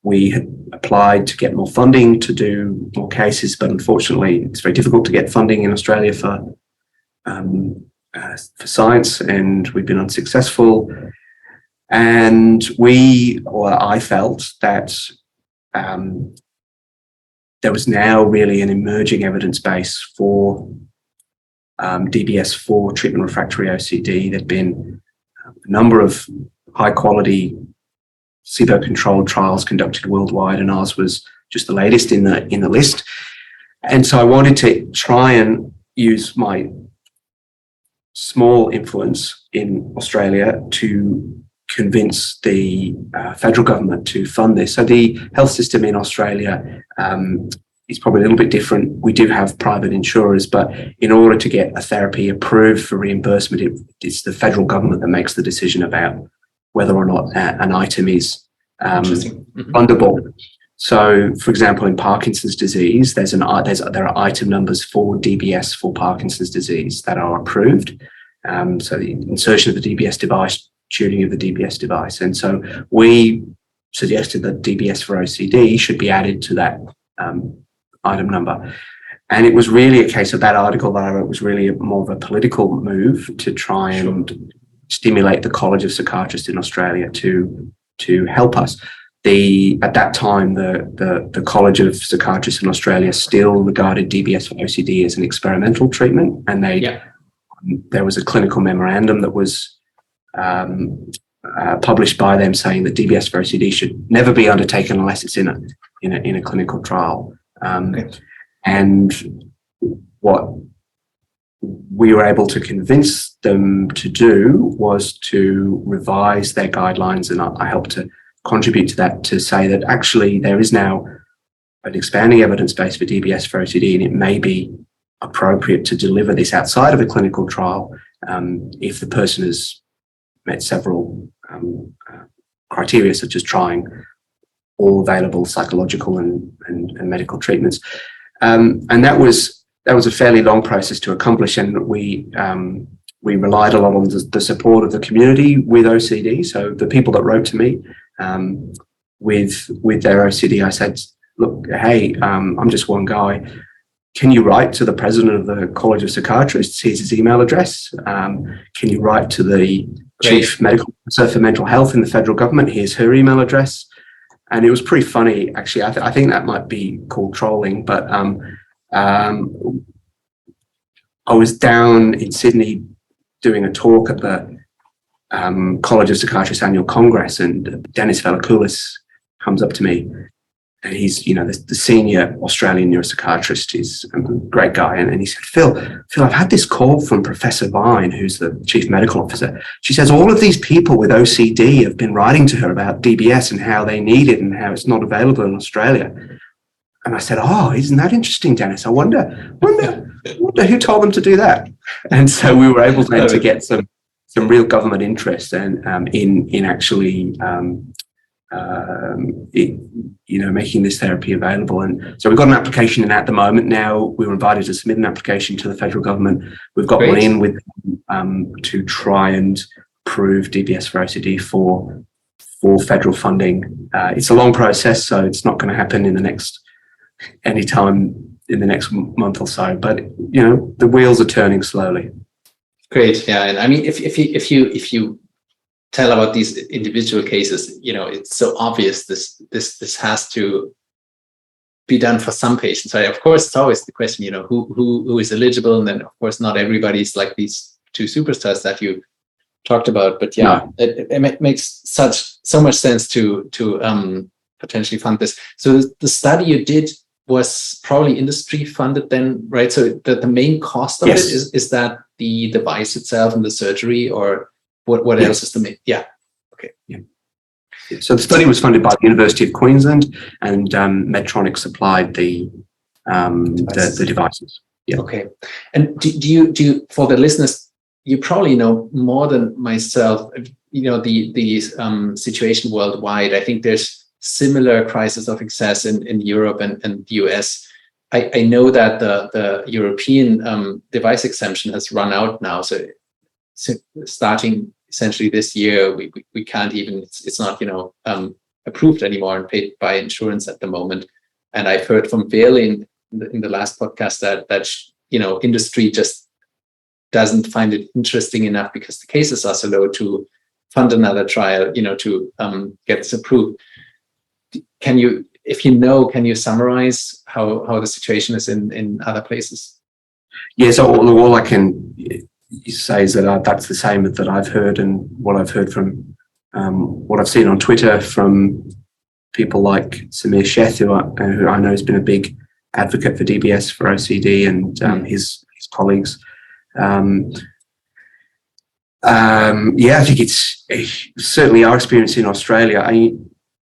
We had applied to get more funding to do more cases, but unfortunately, it's very difficult to get funding in Australia for science, and we've been unsuccessful. And I felt that there was now really an emerging evidence base for DBS for treatment refractory OCD. There'd been a number of high quality placebo-controlled trials conducted worldwide, and ours was just the latest in the list. And so I wanted to try and use my small influence in Australia to convince the federal government to fund this. So the health system in Australia is probably a little bit different. We do have private insurers, but in order to get a therapy approved for reimbursement, it's the federal government that makes the decision about whether or not an item is fundable. So, for example, in Parkinson's disease, there are item numbers for DBS for Parkinson's disease that are approved. So the insertion of the DBS device, tuning of the DBS device. And so we suggested that DBS for OCD should be added to that item number. And it was really a case of that article that I wrote was really more of a political move to try and stimulate the College of Psychiatrists in Australia to help us. At that time, the College of Psychiatrists in Australia still regarded DBS for OCD as an experimental treatment, and there was a clinical memorandum that was published by them saying that DBS for OCD should never be undertaken unless it's in a clinical trial. And what we were able to convince them to do was to revise their guidelines, and I helped to contribute to that, to say that actually there is now an expanding evidence base for DBS for OCD, and it may be appropriate to deliver this outside of a clinical trial if the person has met several criteria, such as trying all available psychological and medical treatments. And that was a fairly long process to accomplish, and we relied a lot on the support of the community with OCD. So the people that wrote to me with their OCD, I said, look, hey, I'm just one guy. Can you write to the president of the College of Psychiatrists? Here's his email address. Can you write to the chief medical officer for mental health in the federal government? Here's her email address. And it was pretty funny, actually. I think that might be called trolling, but I was down in Sydney doing a talk at the College of Psychiatrists annual congress, and Dennis Velakoulis comes up to me, and he's, the senior Australian neuropsychiatrist. He's a great guy. And he said, Phil, I've had this call from Professor Vine, who's the chief medical officer. She says all of these people with OCD have been writing to her about DBS and how they need it and how it's not available in Australia. And I said, oh, isn't that interesting, Dennis? I wonder who told them to do that. And so we were able then to get some real government interest and in actually making this therapy available. And so we've got an application in at the moment now. We were invited to submit an application to the federal government. We've got one in with to try and approve DBS for OCD for federal funding. It's a long process, so it's not going to happen anytime in the next month or so. But the wheels are turning slowly. Great, yeah, and I mean, if you tell about these individual cases, it's so obvious this has to be done for some patients, right? Of course, it's always the question, who is eligible, and then of course not everybody's like these two superstars that you talked about. But yeah, no. It makes so much sense to potentially fund this. So the study you did was probably industry funded then, right? So the main cost of it is that the device itself and the surgery, or what else is the main? Yeah. Okay. Yeah. So the study was funded by the University of Queensland, and Medtronic supplied the devices. Yeah. Okay. And do you for the listeners, you probably know more than myself, the situation worldwide. I think there's similar crisis of access in Europe and the US. I know that the European device exemption has run out now. So starting essentially this year, we can't even, it's not, approved anymore and paid by insurance at the moment. And I've heard from Vail in the last podcast that industry just doesn't find it interesting enough because the cases are so low to fund another trial, to get this approved. Can you summarize how the situation is in other places? Yeah, so all I can say is that that's the same that I've heard, and what I've heard from what I've seen on Twitter from people like Samir Sheth, who I know has been a big advocate for DBS for OCD, and his colleagues. I think it's certainly our experience in Australia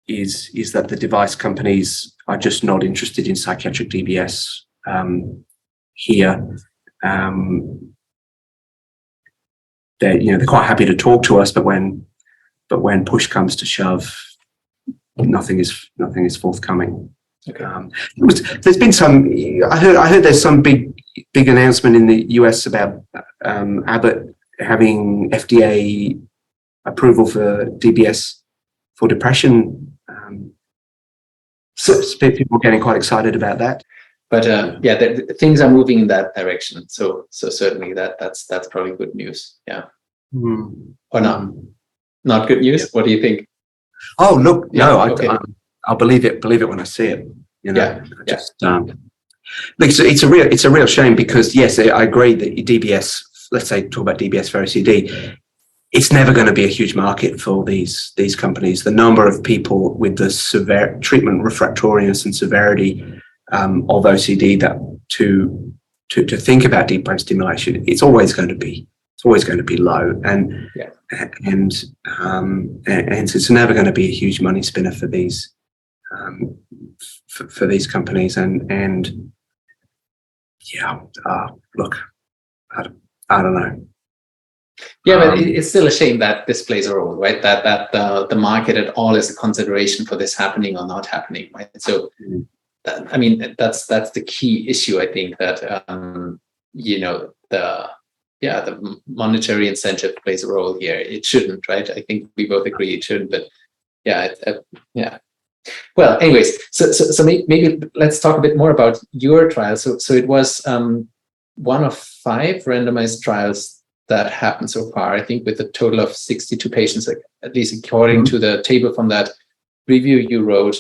is that the device companies are just not interested in psychiatric DBS here. They're quite happy to talk to us, but when push comes to shove, nothing is forthcoming. Okay. There's been some. I heard there's some big announcement in the US about Abbott having FDA approval for DBS for depression. So people are getting quite excited about that. But things are moving in that direction. So certainly that's probably good news. Yeah. Or not? Not good news. What do you think? Oh, look, no, I'll believe it when I see it. It's a real shame because yes, I agree that DBS. Let's say talk about DBS for OCD. It's never going to be a huge market for these companies. The number of people with the severe treatment refractoriness and severity of OCD that to think about deep brain stimulation, it's always going to be low, and it's never going to be a huge money spinner for these for these companies. Look, I don't know. Yeah, but it's still a shame that this plays a role, right? That the market at all is a consideration for this happening or not happening, right? So, I mean, that's the key issue. I think that the monetary incentive plays a role here. It shouldn't, right? I think we both agree it shouldn't, but yeah. Well, anyways, so maybe let's talk a bit more about your trial. So it was one of 5 randomized trials that happened so far, I think, with a total of 62 patients, at least according to the table from that review you wrote.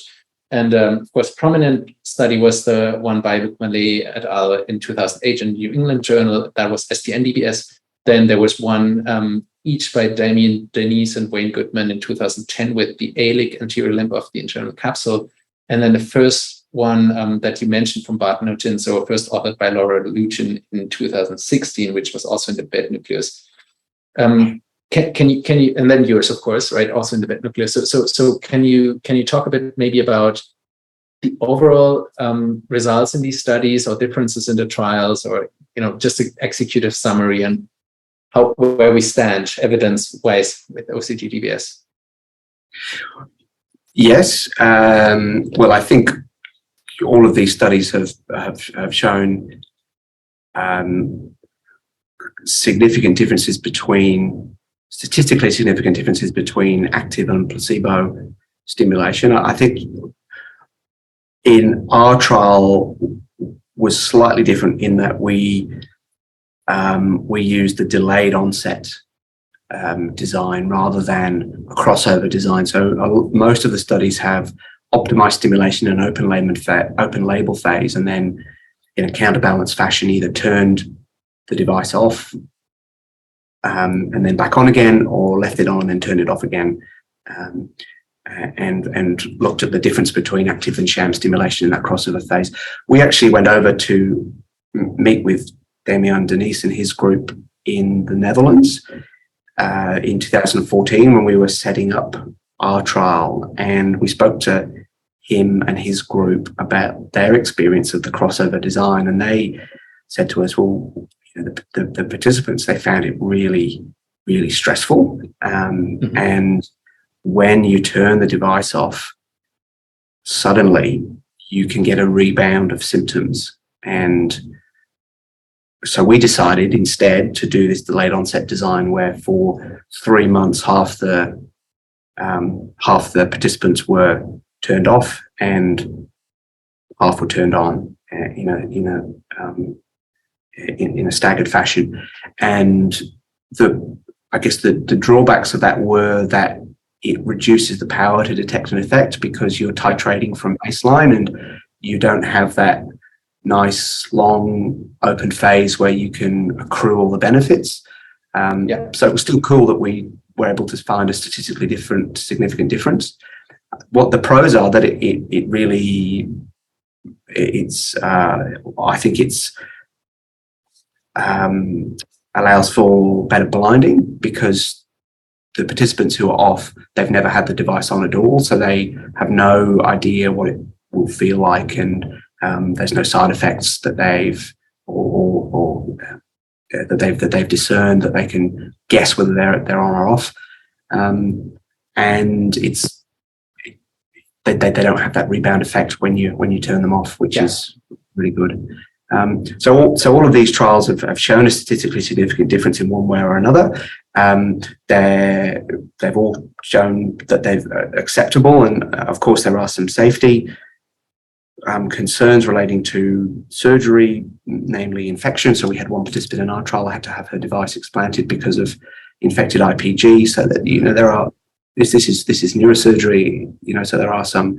And of course, prominent study was the one by Luc Mallet et al. In 2008 in New England Journal. That was SDN DBS. Then there was one each by Damien Denise and Wayne Goodman in 2010 with the ALIC anterior limb of the internal capsule. And then the first one that you mentioned from Bart Newton, so first authored by Laura Luchin in 2016, which was also in the bed nucleus. Can you, and then yours, of course, right, also in the bed nucleus. So can you talk a bit maybe about the overall results in these studies or differences in the trials, or just an executive summary and where we stand evidence-wise with OCD DBS? Yes. Well, I think all of these studies have shown statistically significant differences between active and placebo stimulation. I think in our trial was slightly different in that we used the delayed onset design rather than a crossover design. So most of the studies have optimized stimulation in open label phase, and then in a counterbalance fashion either turned the device off and then back on again, or left it on and then turned it off again, and looked at the difference between active and sham stimulation in that crossover phase. We actually went over to meet with Damien Denise and his group in the Netherlands in 2014 when we were setting up our trial, and we spoke to him and his group about their experience of the crossover design, and they said to us, well, the participants, they found it really, really stressful, and when you turn the device off, suddenly you can get a rebound of symptoms. And so we decided instead to do this delayed onset design, where for 3 months half the participants were turned off and half were turned on in a staggered fashion. And I guess the drawbacks of that were that it reduces the power to detect an effect because you're titrating from baseline and you don't have that nice long open phase where you can accrue all the benefits. So it was still cool that we were able to find a statistically significant difference. What the pros are that I think it's allows for better blinding, because the participants who are off, they've never had the device on at all, so they have no idea what it will feel like, and there's no side effects that they've that they've discerned, that they can guess whether they're on or off, and they don't have that rebound effect when you turn them off, which is really good. So all of these trials have shown a statistically significant difference in one way or another. They've all shown that they're acceptable, and of course there are some safety concerns relating to surgery, namely infection. So we had one participant in our trial had to have her device explanted because of infected IPG. So that there are this is neurosurgery. So there are some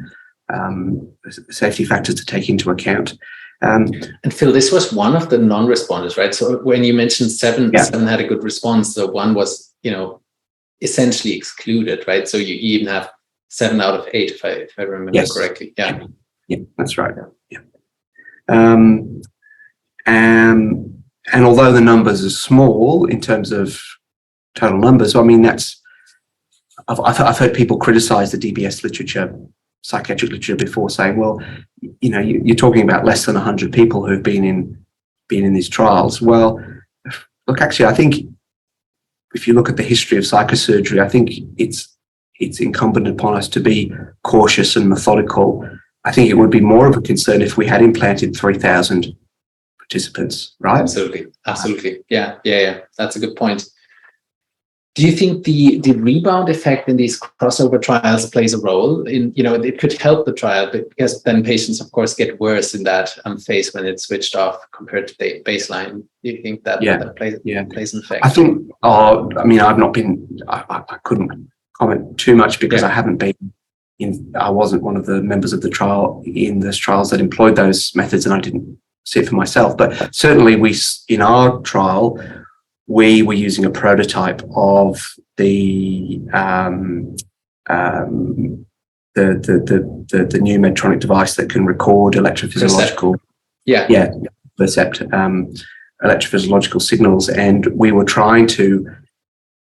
safety factors to take into account. And Phil, this was one of the non-responders, right? So when you mentioned seven had a good response, so one was, essentially excluded, right? So you even have 7 out of 8, if I remember correctly. Yeah, that's right. Yeah. And although the numbers are small in terms of total numbers, I mean I've heard people criticize the DBS literature, psychiatric literature, before, saying, well, you're talking about less than 100 people who've been in these trials. Well, look, actually, I think if you look at the history of psychosurgery, I think it's incumbent upon us to be cautious and methodical. I think it would be more of a concern if we had implanted 3,000 participants, right? Absolutely. Yeah. That's a good point. Do you think the rebound effect in these crossover trials plays a role in, it could help the trial, because then patients, of course, get worse in that phase when it's switched off compared to the baseline? Do you think that plays an effect? I think, I've not been, I couldn't comment too much because I haven't been I wasn't one of the members of the trial in those trials that employed those methods, and I didn't see it for myself. But certainly in our trial, we were using a prototype of the new Medtronic device that can record electrophysiological electrophysiological signals, and we were trying to,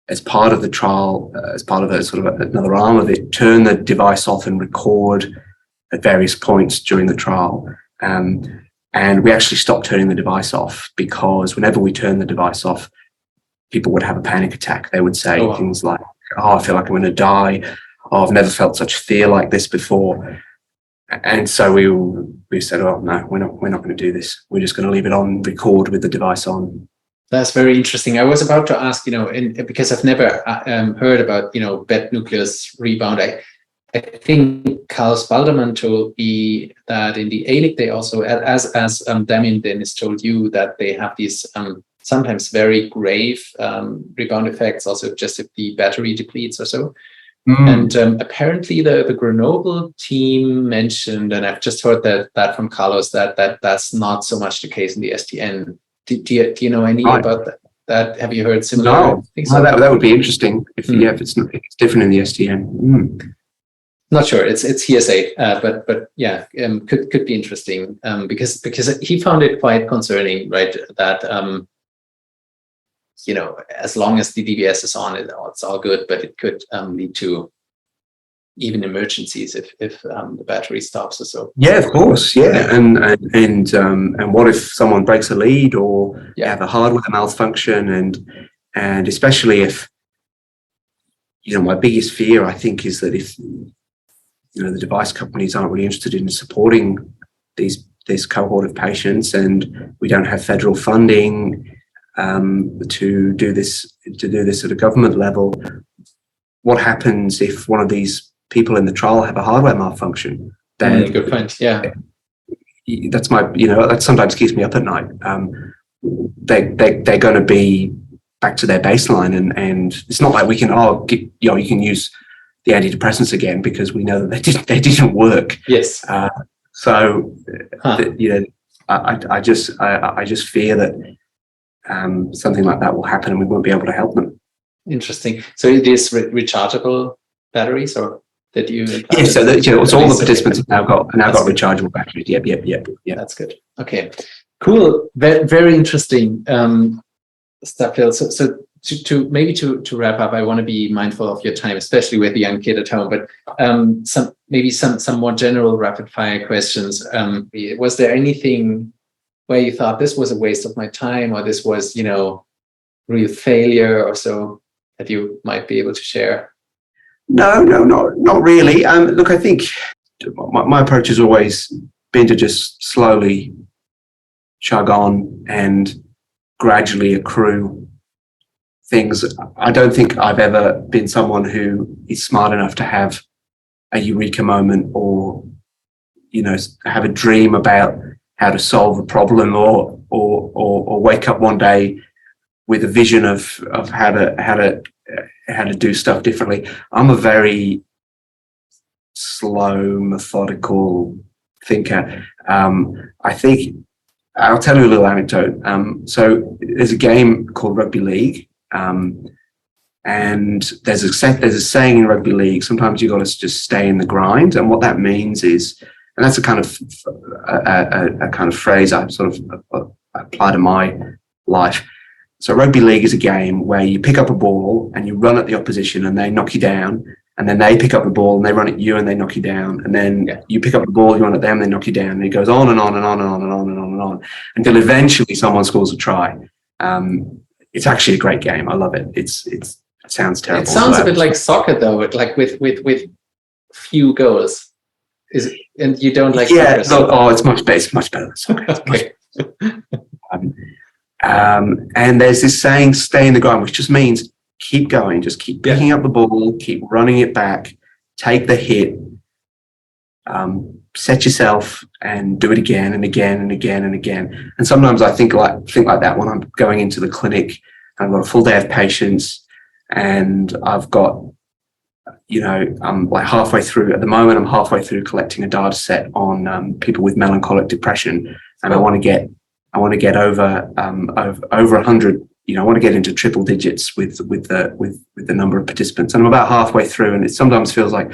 as part of the trial, as part of a sort of another arm of it, turn the device off and record at various points during the trial. And we actually stopped turning the device off, because whenever we turned the device off, people would have a panic attack. They would say things like, I feel like I'm going to die. I've never felt such fear like this before. And so we said, no, we're not going to do this. We're just going to leave it on record with the device on. That's very interesting. I was about to ask, because I've never heard about, bed nucleus rebound. I think Carl Spalderman told me that in the ALIC, they also, as Damien Dennis told you, that they have these sometimes very grave rebound effects, also just if the battery depletes or so. And apparently the Grenoble team mentioned, and I've just heard that from Carlos, that's not so much the case in the STN. Do you know any about that? Have you heard similar things? No, that would be interesting if it's different in the STN. Not sure. It's hearsay, but could be interesting because he found it quite concerning, right? That as long as the DBS is on, it's all good, but it could lead to even emergencies if the battery stops or so. Yeah, of course. Yeah, and what if someone breaks a lead or have a hardware malfunction, and especially if my biggest fear, I think, is that if the device companies aren't really interested in supporting this cohort of patients, and we don't have federal funding to do this at a government level, what happens if one of these people in the trial have a hardware malfunction? Then good point. Yeah, that's that sometimes keeps me up at night. They're going to be back to their baseline, and it's not like we can you can use the antidepressants again because we know that they didn't work. Yes. I just fear that something like that will happen and we won't be able to help them. Interesting. So it is rechargeable batteries, or that you? Yes. So all the participants have now got rechargeable batteries. Yep. That's good. Okay. Cool. Very, very interesting stuff, Phil. So to wrap up, I want to be mindful of your time, especially with the young kid at home. But some more general rapid fire questions. Was there anything where you thought this was a waste of my time, or this was real failure or so, that you might be able to share? No, not really. Look, I think my approach has always been to just slowly chug on and gradually accrue things. I don't think I've ever been someone who is smart enough to have a eureka moment or have a dream about how to solve a problem or wake up one day with a vision of how to do stuff differently. I'm a very slow, methodical thinker. I think I'll tell you a little anecdote. So there's a game called rugby league, and there's a saying in rugby league: sometimes you got to just stay in the grind. And what that means is, and that's a kind of phrase I sort of apply to my life. So rugby league is a game where you pick up a ball and you run at the opposition and they knock you down, and then they pick up the ball and they run at you and they knock you down, and then you pick up the ball, you run at them, they knock you down, and it goes on and on and on and on and on and on and on until eventually someone scores a try. it's actually a great game. I love it. It sounds terrible. It sounds a bit like soccer though, like with few goals. And you don't like soccer? Oh, it's much better. It's much better than soccer. Okay. And there's this saying, stay in the grind, which just means keep going, just keep picking up the ball, keep running it back, take the hit, set yourself and do it again and again and again and again. And sometimes I think like that when I'm going into the clinic, I've got a full day of patients and I've got, I'm like halfway through, at the moment, I'm halfway through collecting a data set on people with melancholic depression. And I want to get over 100. I want to get into triple digits with the number of participants. And I'm about halfway through, and it sometimes feels like,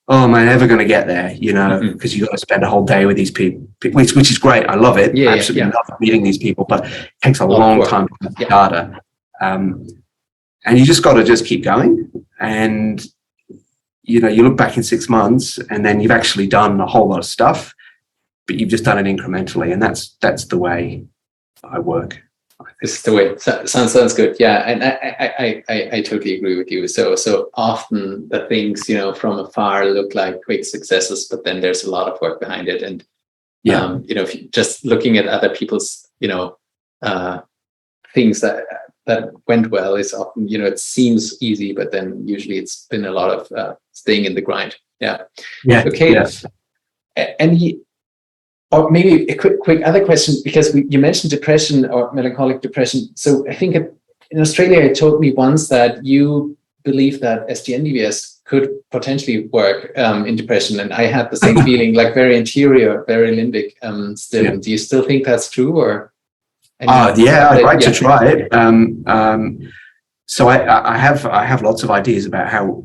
oh, am I ever going to get there? Because you got to spend a whole day with these people, which is great. I love it. I absolutely love meeting these people, but it takes a long time to get data. And you just got to just keep going. And you look back in 6 months, and then you've actually done a whole lot of stuff, but you've just done it incrementally, and that's the way I work. This is the way. Sounds good. Yeah, and I totally agree with you. So often the things from afar look like quick successes, but then there's a lot of work behind it. And if you just looking at other people's things that went well is often it seems easy, but then usually it's been a lot of staying in the grind. Yeah. Okay. Yeah. Or maybe a quick other question, because you mentioned depression or melancholic depression. So I think in Australia, you told me once that you believe that SDN-DBS could potentially work in depression. And I had the same feeling, like very anterior, very limbic still. Yeah. Do you still think that's true? Or I'd like to try it. So I have lots of ideas about how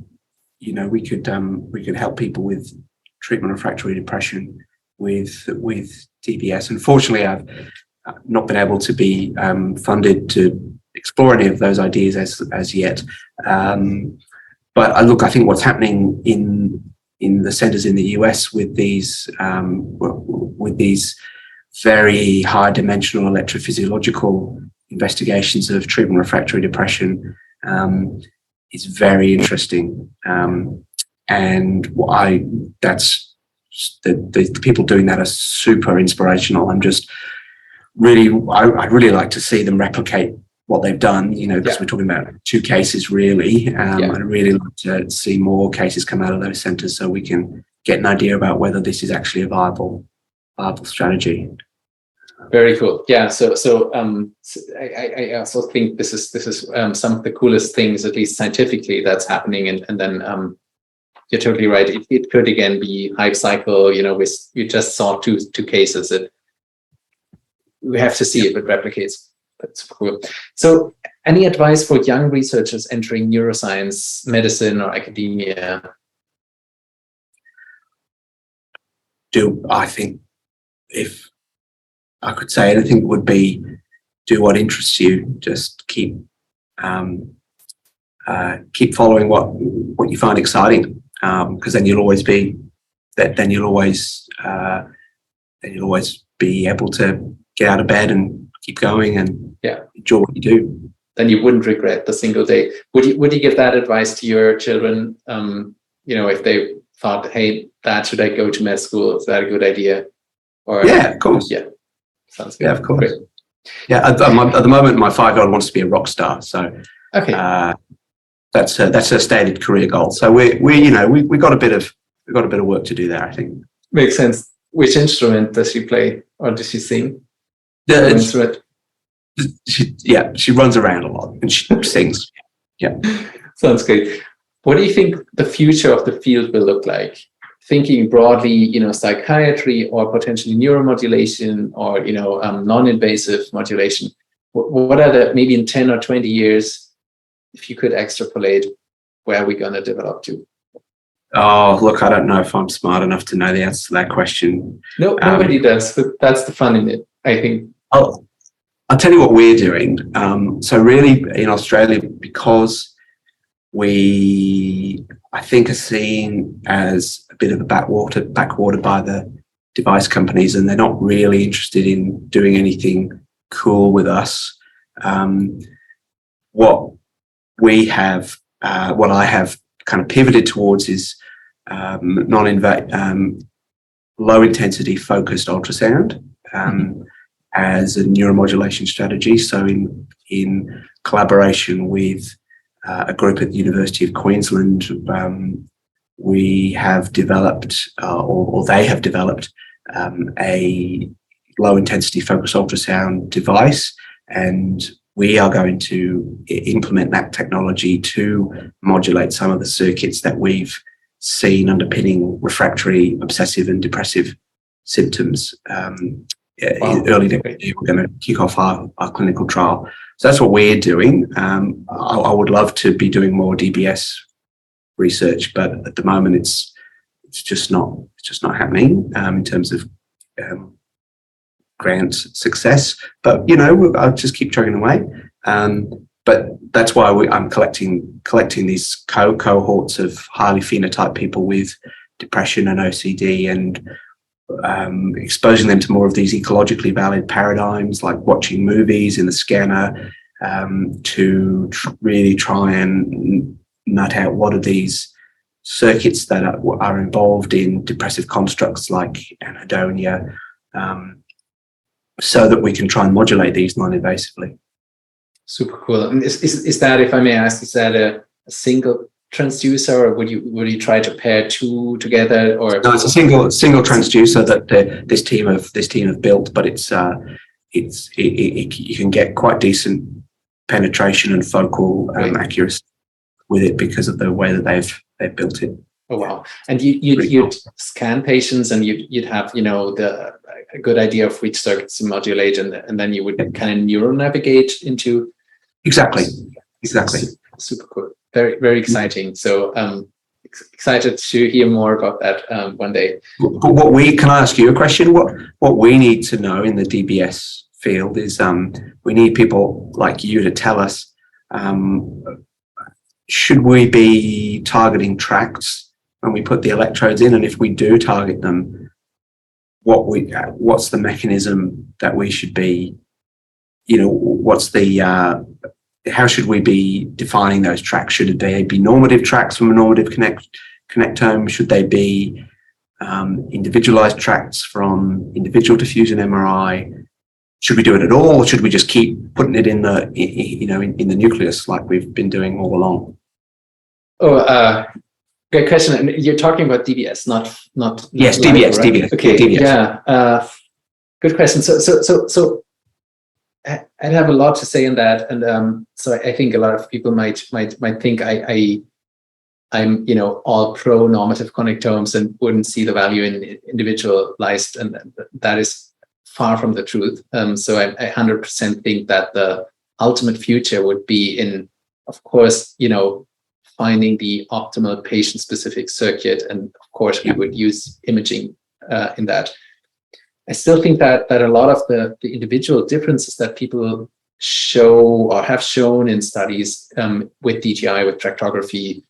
we could help people with treatment refractory depression with DBS. Unfortunately, I've not been able to be funded to explore any of those ideas as yet. But I think what's happening in the centers in the US with these very high dimensional electrophysiological investigations of treatment refractory depression is very interesting. And the people doing that are super inspirational. I'm just I'd really like to see them replicate what they've done, because we're talking about 2 cases really. I'd really like to see more cases come out of those centers so we can get an idea about whether this is actually a viable strategy. Very cool. Yeah. So I also think this is some of the coolest things, at least scientifically, that's happening. And then you're totally right. It could again be hype cycle. We just saw two cases. We have to see if it replicates. That's cool. So, any advice for young researchers entering neuroscience, medicine, or academia? I think if I could say anything, it would be do what interests you. Just keep following what you find exciting. Because then you'll always be able to get out of bed and keep going and enjoy what you do. Then you wouldn't regret the single day. Would you give that advice to your children? If they thought, hey, Dad, should I go to med school? Is that a good idea? Or of course. Yeah, sounds good. Yeah, of course. Great. Yeah, at the moment, my 5-year-old wants to be a rock star. So okay. That's her stated career goal. So we got a bit of work to do there, I think. Makes sense. Which instrument does she play, or does she sing? She runs around a lot and she sings. Yeah, sounds good. What do you think the future of the field will look like? Thinking broadly, psychiatry or potentially neuromodulation or non-invasive modulation. What are maybe in 10 or 20 years? If you could extrapolate, where are we going to develop to? Oh, look, I don't know if I'm smart enough to know the answer to that question. No, nobody does, but that's the fun in it, I think. I'll tell you what we're doing. So really in Australia, because we, I think, are seen as a bit of a backwater by the device companies, and they're not really interested in doing anything cool with us. what we have, what I have kind of pivoted towards is low intensity focused ultrasound as a neuromodulation strategy. So in collaboration with a group at the University of Queensland, we have developed, or they have developed, a low intensity focused ultrasound device, and we are going to implement that technology to modulate some of the circuits that we've seen underpinning refractory, obsessive and depressive symptoms. Early next year, we're going to kick off our clinical trial. So that's what we're doing. I would love to be doing more DBS research, but at the moment it's just not happening in terms of grant success. But I'll just keep chugging away. But that's why I'm collecting these cohorts of highly phenotyped people with depression and OCD, and exposing them to more of these ecologically valid paradigms, like watching movies in the scanner, to really try and nut out what are these circuits that are involved in depressive constructs like anhedonia, so that we can try and modulate these non-invasively. Super cool. And is that, if I may ask, is that a single transducer, or would you try to pair two together? Or no, it's a single transducer that this team have built, but you can get quite decent penetration and focal accuracy with it because of the way that they've built it. Oh wow! And you'd scan patients, and you'd have a good idea of which circuits to modulate, and then you would kind of neural navigate into. Exactly. Super cool. Very, very exciting. So excited to hear more about that one day. But can I ask you a question? What we need to know in the DBS field is we need people like you to tell us, should we be targeting tracts when we put the electrodes in, and if we do target them, what's the mechanism that we should be, how should we be defining those tracks? Should they be normative tracks from a normative connectome? Should they be individualized tracks from individual diffusion MRI? Should we do it at all, or should we just keep putting it in the nucleus like we've been doing all along? Great question. And you're talking about DBS, not yes, live, DBS, right? DBS. Okay, DBS. Yeah. Good question. So I'd have a lot to say on that, and so I think a lot of people might think I'm all pro normative connectomes and wouldn't see the value in individualized, and that is far from the truth. So I 100% think that the ultimate future would be in, of course, finding the optimal patient-specific circuit, and of course we would use imaging in that. I still think that a lot of the individual differences that people show or have shown in studies with DTI, with tractography,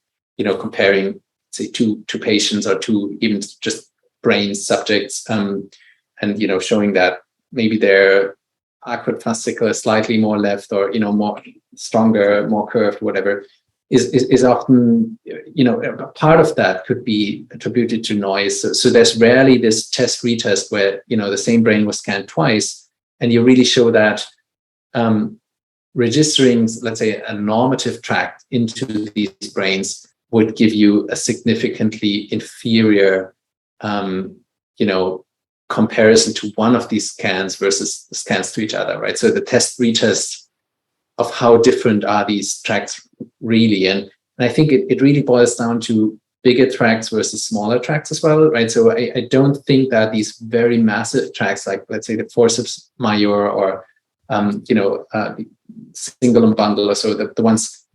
comparing, say, two patients or two even just brain subjects, and showing that maybe their aqueous fascicle is slightly more left, or more stronger, more curved, whatever, is often, a part of that could be attributed to noise. So there's rarely this test-retest where, the same brain was scanned twice, and you really show that registering, let's say, a normative tract into these brains would give you a significantly inferior, comparison to one of these scans versus the scans to each other, right? So the test-retest of how different are these tracts really, and I think it really boils down to bigger tracts versus smaller tracts as well, right? So I don't think that these very massive tracts, like let's say the forceps major or single and bundle, or so, the ones,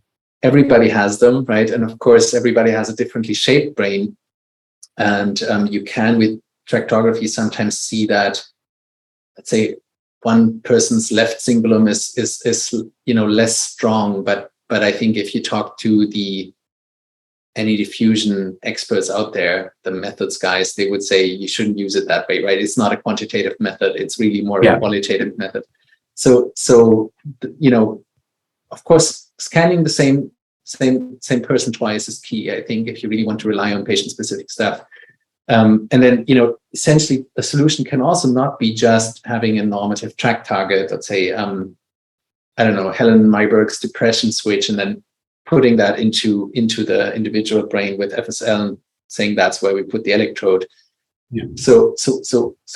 everybody has them, right? And of course everybody has a differently shaped brain, and you can with tractography sometimes see that, let's say, one person's left cingulum is less strong, but I think if you talk to any diffusion experts out there, the methods guys, they would say you shouldn't use it that way, right? It's not a quantitative method; it's really more of a qualitative method. So of course, scanning the same person twice is key, I think, if you really want to rely on patient-specific stuff. And then, essentially, the solution can also not be just having a normative tract target, let's say, I don't know, Helen Myberg's depression switch, and then putting that into the individual brain with FSL and saying that's where we put the electrode. Yeah. So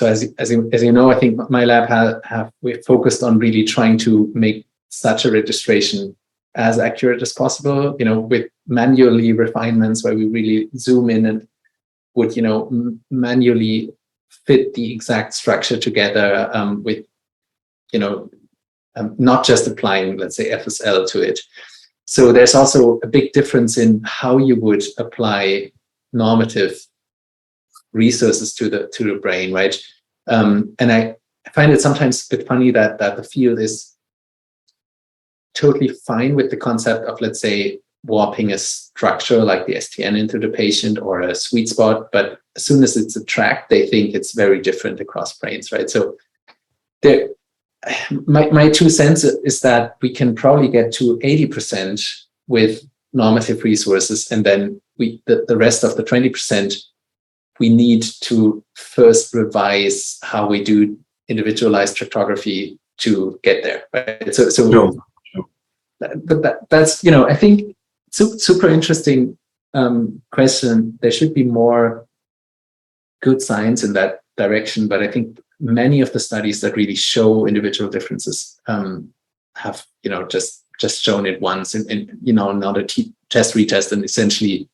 as you know, I think my lab we're focused on really trying to make such a registration as accurate as possible, with manually refinements where we really zoom in and would, manually fit the exact structure together with, not just applying, let's say, FSL to it. So there's also a big difference in how you would apply normative resources to the brain, right? And I find it sometimes a bit funny that the field is totally fine with the concept of, let's say, warping a structure like the STN into the patient or a sweet spot, but as soon as it's a tract, they think it's very different across brains, right? So my 2 cents is that we can probably get to 80% with normative resources, and then the rest of the 20%, we need to first revise how we do individualized tractography to get there, right? So Sure. That's, I think, super interesting question. There should be more good science in that direction, but I think many of the studies that really show individual differences have, just shown it once and not a test retest, and essentially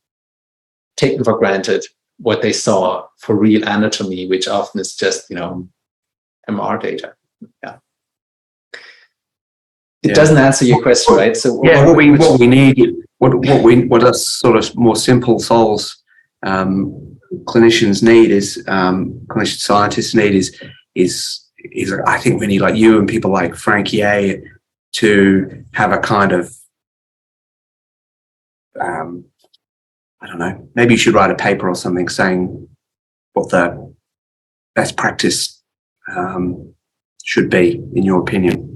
taken for granted what they saw for real anatomy, which often is just, MR data. Yeah. It doesn't answer your question, right? So what we need, what us sort of more simple souls, clinicians need is, clinician scientists need is I think we need, like you and people like Frankie A, to have a kind of, I don't know, maybe you should write a paper or something saying what the best practice should be, in your opinion.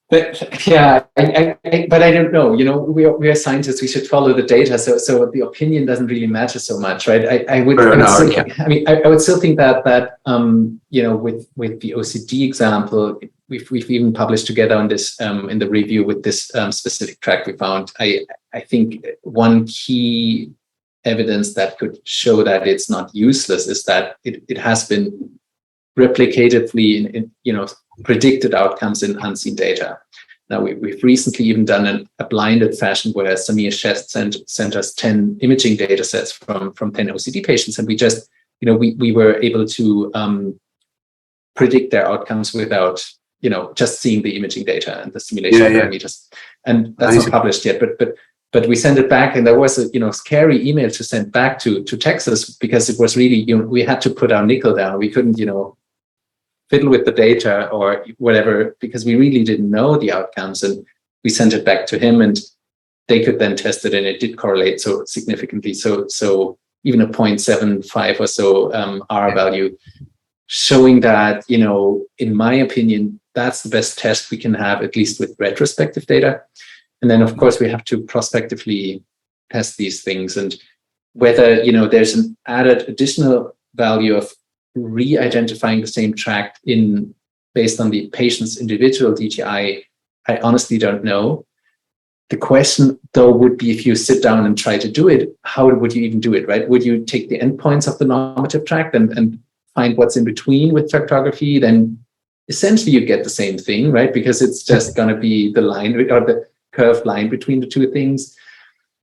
But yeah, but I don't know. We are scientists. We should follow the data. So the opinion doesn't really matter so much, right? I would still think that with the OCD example, we've even published together on this in the review with this specific track we found. I think one key evidence that could show that it's not useless is that it has been replicatively in predicted outcomes in unseen data. Now we've recently even done a blinded fashion where Samir Shest sent us 10 imaging data sets from 10 OCD patients, and we just we were able to predict their outcomes without just seeing the imaging data and the simulation parameters. And that's not published yet, but we sent it back, and there was a scary email to send back to Texas, because it was really we had to put our nickel down. We couldn't fiddle with the data or whatever, because we really didn't know the outcomes, and we sent it back to him, and they could then test it, and it did correlate so significantly. So even a 0.75 or so R value, showing that in my opinion, that's the best test we can have, at least with retrospective data. And then of course we have to prospectively test these things, and whether there's an added additional value of re-identifying the same tract based on the patient's individual DTI, I honestly don't know. The question, though, would be, if you sit down and try to do it, how would you even do it, right? Would you take the endpoints of the normative tract and find what's in between with tractography? Then essentially you get the same thing, right? Because it's just going to be the line or the curved line between the two things.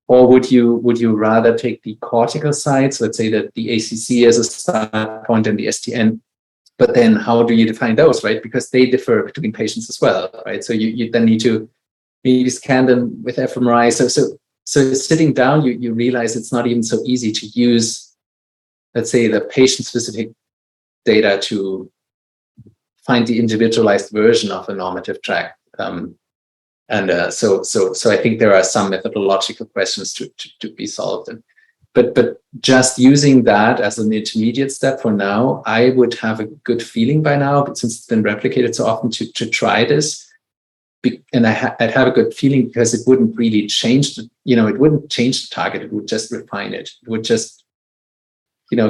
Or would you rather take the cortical sites, let's say that the ACC as a start point and the STN, but then how do you define those, right? Because they differ between patients as well, right? So you then need to maybe scan them with fMRI. So sitting down, you realize it's not even so easy to use, let's say, the patient-specific data to find the individualized version of a normative tract. So I think there are some methodological questions to be solved. But just using that as an intermediate step for now, I would have a good feeling by now, but since it's been replicated so often, to try this. and I'd have a good feeling, because it wouldn't really change it wouldn't change the target. It would just refine it. It would just,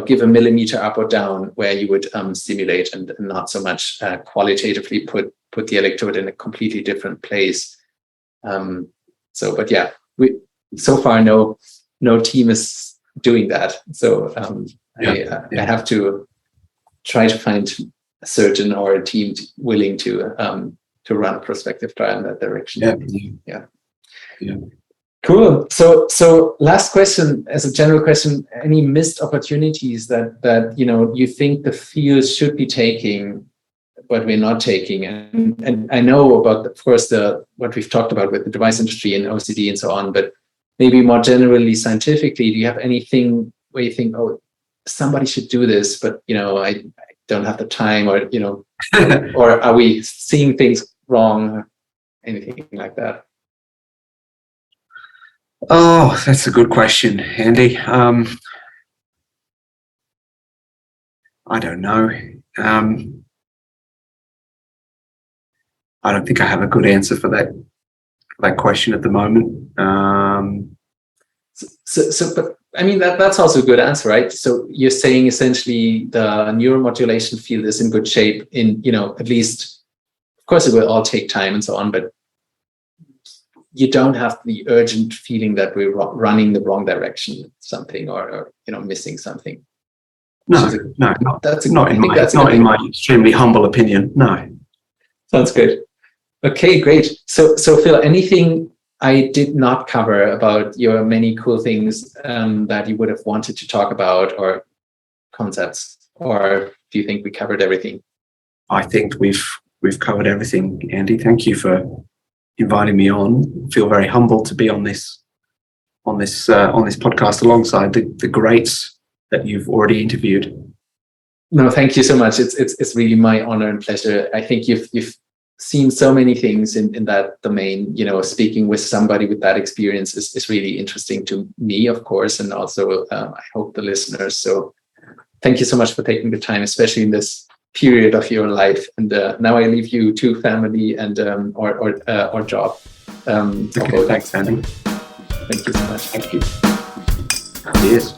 give a millimeter up or down where you would stimulate, and not so much qualitatively put the electrode in a completely different place. But yeah, so far no team is doing that. So I have to try to find a surgeon or a team willing to run a prospective trial in that direction. Yeah. Cool. So last question, as a general question, any missed opportunities that you think the field should be taking, but we're not taking? And I know about, of course, what we've talked about with the device industry and OCD and so on, but maybe more generally scientifically, do you have anything where you think, oh, somebody should do this, but I don't have the time, or or are we seeing things wrong? Anything like that? Oh, that's a good question, Andy. I don't know. I don't think I have a good answer for that question at the moment. But I mean, that's also a good answer, right? So you're saying essentially the neuromodulation field is in good shape in, at least, of course it will all take time and so on, but you don't have the urgent feeling that we're running the wrong direction, something, or missing something. No, that's not in my extremely humble opinion. No. Sounds good. Okay, great. So Phil, anything I did not cover about your many cool things that you would have wanted to talk about, or concepts, or do you think we covered everything? I think we've covered everything, Andy. Thank you for inviting me on. I feel very humbled to be on this podcast alongside the greats that you've already interviewed. No, thank you so much. It's really my honor and pleasure. I think you've seen so many things in that domain. Speaking with somebody with that experience is really interesting to me, of course, and also I hope the listeners. So thank you so much for taking the time, especially in this period of your life. And now I leave you to family and or job. Okay, thanks, Andy. Thank you so much. Thank you. Cheers.